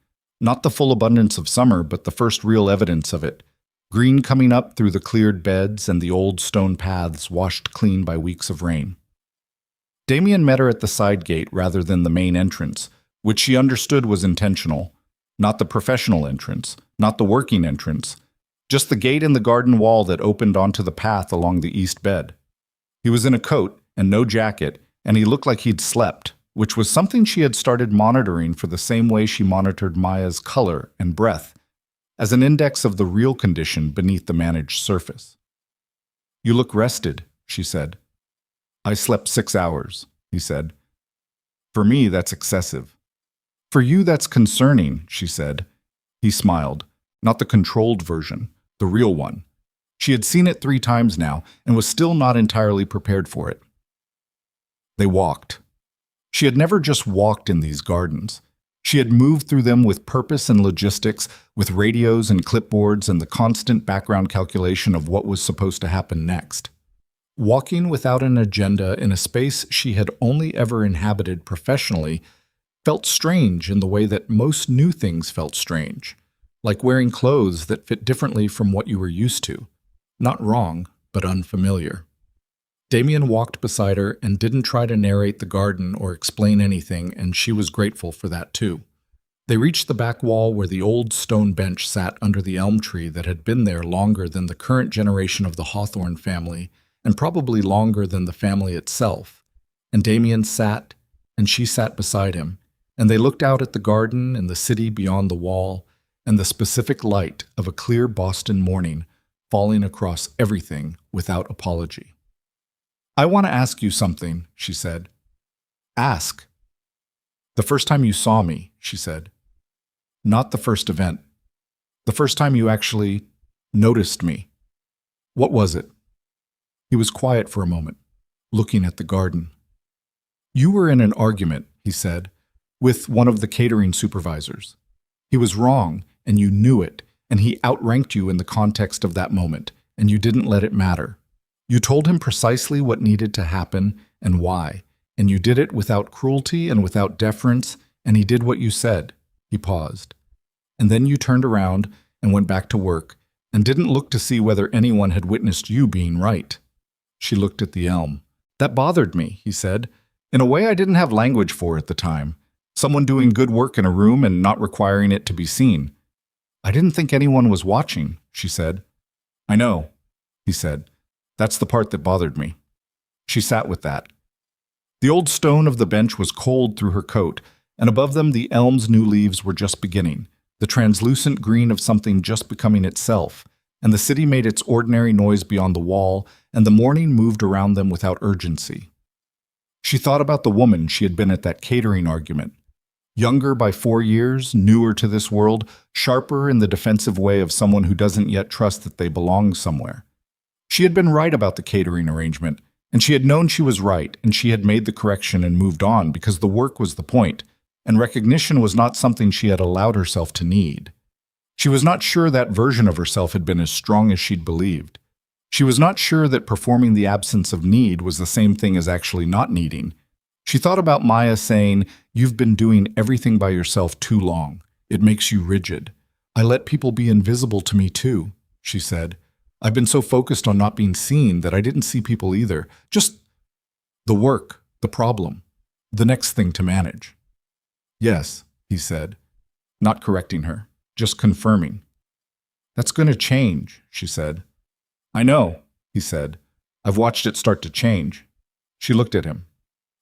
Not the full abundance of summer, but the first real evidence of it. Green coming up through the cleared beds and the old stone paths washed clean by weeks of rain. Damian met her at the side gate rather than the main entrance, which she understood was intentional. Not the professional entrance, not the working entrance, just the gate in the garden wall that opened onto the path along the east bed. He was in a coat and no jacket, and he looked like he'd slept, which was something she had started monitoring for the same way she monitored Maya's color and breath, as an index of the real condition beneath the managed surface. "You look rested," she said. "I slept 6 hours," he said. "For me, that's excessive." "For you, that's concerning," she said. He smiled. Not the controlled version, the real one. She had seen it 3 times now and was still not entirely prepared for it. They walked. She had never just walked in these gardens. She had moved through them with purpose and logistics, with radios and clipboards and the constant background calculation of what was supposed to happen next. Walking without an agenda in a space she had only ever inhabited professionally felt strange in the way that most new things felt strange, like wearing clothes that fit differently from what you were used to. Not wrong, but unfamiliar. Damian walked beside her and didn't try to narrate the garden or explain anything, and she was grateful for that too. They reached the back wall where the old stone bench sat under the elm tree that had been there longer than the current generation of the Hawthorne family, and probably longer than the family itself. And Damian sat, and she sat beside him, and they looked out at the garden and the city beyond the wall, and the specific light of a clear Boston morning falling across everything without apology. "I want to ask you something," she said. "Ask." "The first time you saw me," she said. "Not the first event. The first time you actually noticed me. What was it?" He was quiet for a moment, looking at the garden. "You were in an argument," he said, "with one of the catering supervisors. He was wrong, and you knew it, and he outranked you in the context of that moment, and you didn't let it matter. You told him precisely what needed to happen and why, and you did it without cruelty and without deference, and he did what you said." He paused. "And then you turned around and went back to work, and didn't look to see whether anyone had witnessed you being right." She looked at the elm. "That bothered me," he said. "In a way I didn't have language for at the time. Someone doing good work in a room and not requiring it to be seen." "I didn't think anyone was watching," she said. "I know," he said. "That's the part that bothered me." She sat with that. The old stone of the bench was cold through her coat, and above them the elm's new leaves were just beginning, the translucent green of something just becoming itself, and the city made its ordinary noise beyond the wall, and the morning moved around them without urgency. She thought about the woman she had been at that catering argument. Younger by 4 years, newer to this world, sharper in the defensive way of someone who doesn't yet trust that they belong somewhere. She had been right about the catering arrangement, and she had known she was right, and she had made the correction and moved on because the work was the point, and recognition was not something she had allowed herself to need. She was not sure that version of herself had been as strong as she'd believed. She was not sure that performing the absence of need was the same thing as actually not needing. She thought about Maya saying, "You've been doing everything by yourself too long. It makes you rigid." "I let people be invisible to me too," she said. "I've been so focused on not being seen that I didn't see people either. Just the work, the problem, the next thing to manage." "Yes," he said, not correcting her, just confirming. "That's going to change," she said. "I know," he said. "I've watched it start to change." She looked at him.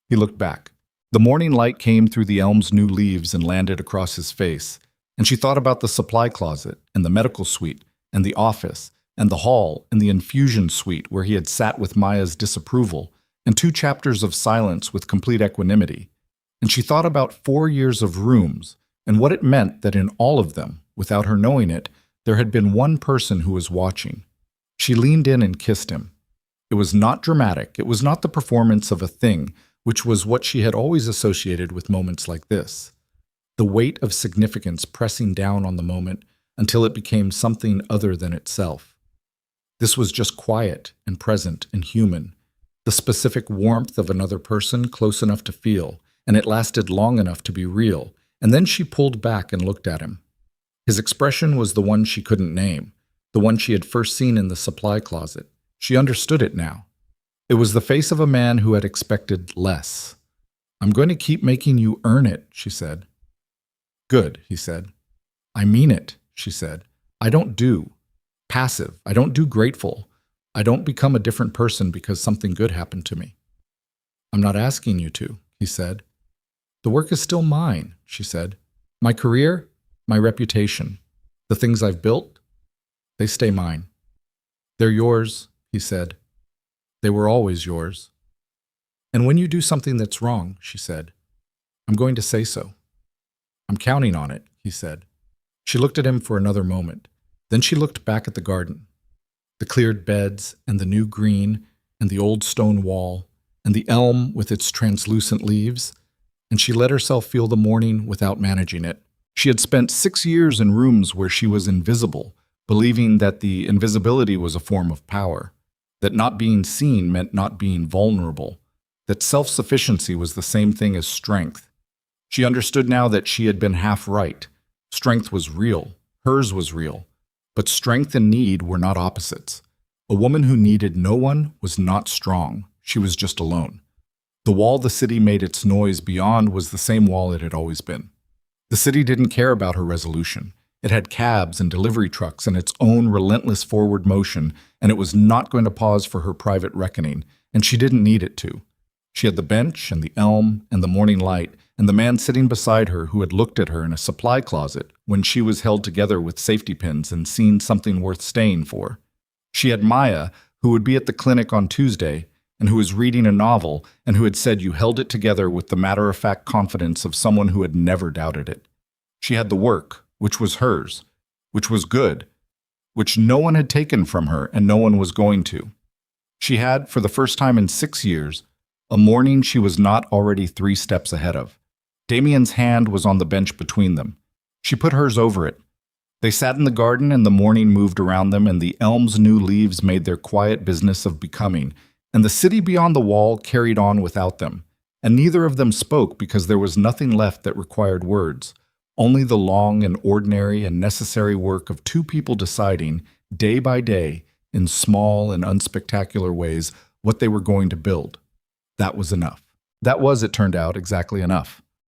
He looked back. The morning light came through the elm's new leaves and landed across his face, and she thought about the supply closet and the medical suite and the office and the hall and the infusion suite where he had sat with Maya's disapproval, and 2 chapters of silence with complete equanimity. And she thought about 4 years of rooms and what it meant that in all of them, without her knowing it, there had been one person who was watching. She leaned in and kissed him. It was not dramatic. It was not the performance of a thing, which was what she had always associated with moments like this. The weight of significance pressing down on the moment until it became something other than itself. This was just quiet and present and human, the specific warmth of another person close enough to feel, and it lasted long enough to be real, and then she pulled back and looked at him. His expression was the one she couldn't name, the one she had first seen in the supply closet. She understood it now. It was the face of a man who had expected less. "I'm going to keep making you earn it," she said. "Good," he said. "I mean it," she said. "I don't do passive. I don't do grateful. I don't become a different person because something good happened to me." "I'm not asking you to," he said. "The work is still mine," she said. "My career, my reputation, the things I've built, they stay mine." "They're yours," he said. "They were always yours. And when you do something that's wrong," she said, "I'm going to say so." "I'm counting on it," he said. She looked at him for another moment. Then she looked back at the garden, the cleared beds and the new green and the old stone wall and the elm with its translucent leaves, and she let herself feel the morning without managing it. She had spent 6 years in rooms where she was invisible, believing that the invisibility was a form of power, that not being seen meant not being vulnerable, that self-sufficiency was the same thing as strength. She understood now that she had been half right. Strength was real. Hers was real. But strength and need were not opposites. A woman who needed no one was not strong. She was just alone. The wall the city made its noise beyond was the same wall it had always been. The city didn't care about her resolution. It had cabs and delivery trucks and its own relentless forward motion, and it was not going to pause for her private reckoning, and she didn't need it to. She had the bench and the elm and the morning light and the man sitting beside her who had looked at her in a supply closet when she was held together with safety pins and seen something worth staying for. She had Maya, who would be at the clinic on Tuesday, and who was reading a novel and who had said you held it together with the matter-of-fact confidence of someone who had never doubted it. She had the work, which was hers, which was good, which no one had taken from her and no one was going to. She had, for the first time in 6 years, a morning she was not already 3 steps ahead of. Damian's hand was on the bench between them. She put hers over it. They sat in the garden and the morning moved around them and the elm's new leaves made their quiet business of becoming, and the city beyond the wall carried on without them, and neither of them spoke because there was nothing left that required words. Only the long and ordinary and necessary work of 2 people deciding, day by day, in small and unspectacular ways, what they were going to build. That was enough. That was, it turned out, exactly enough.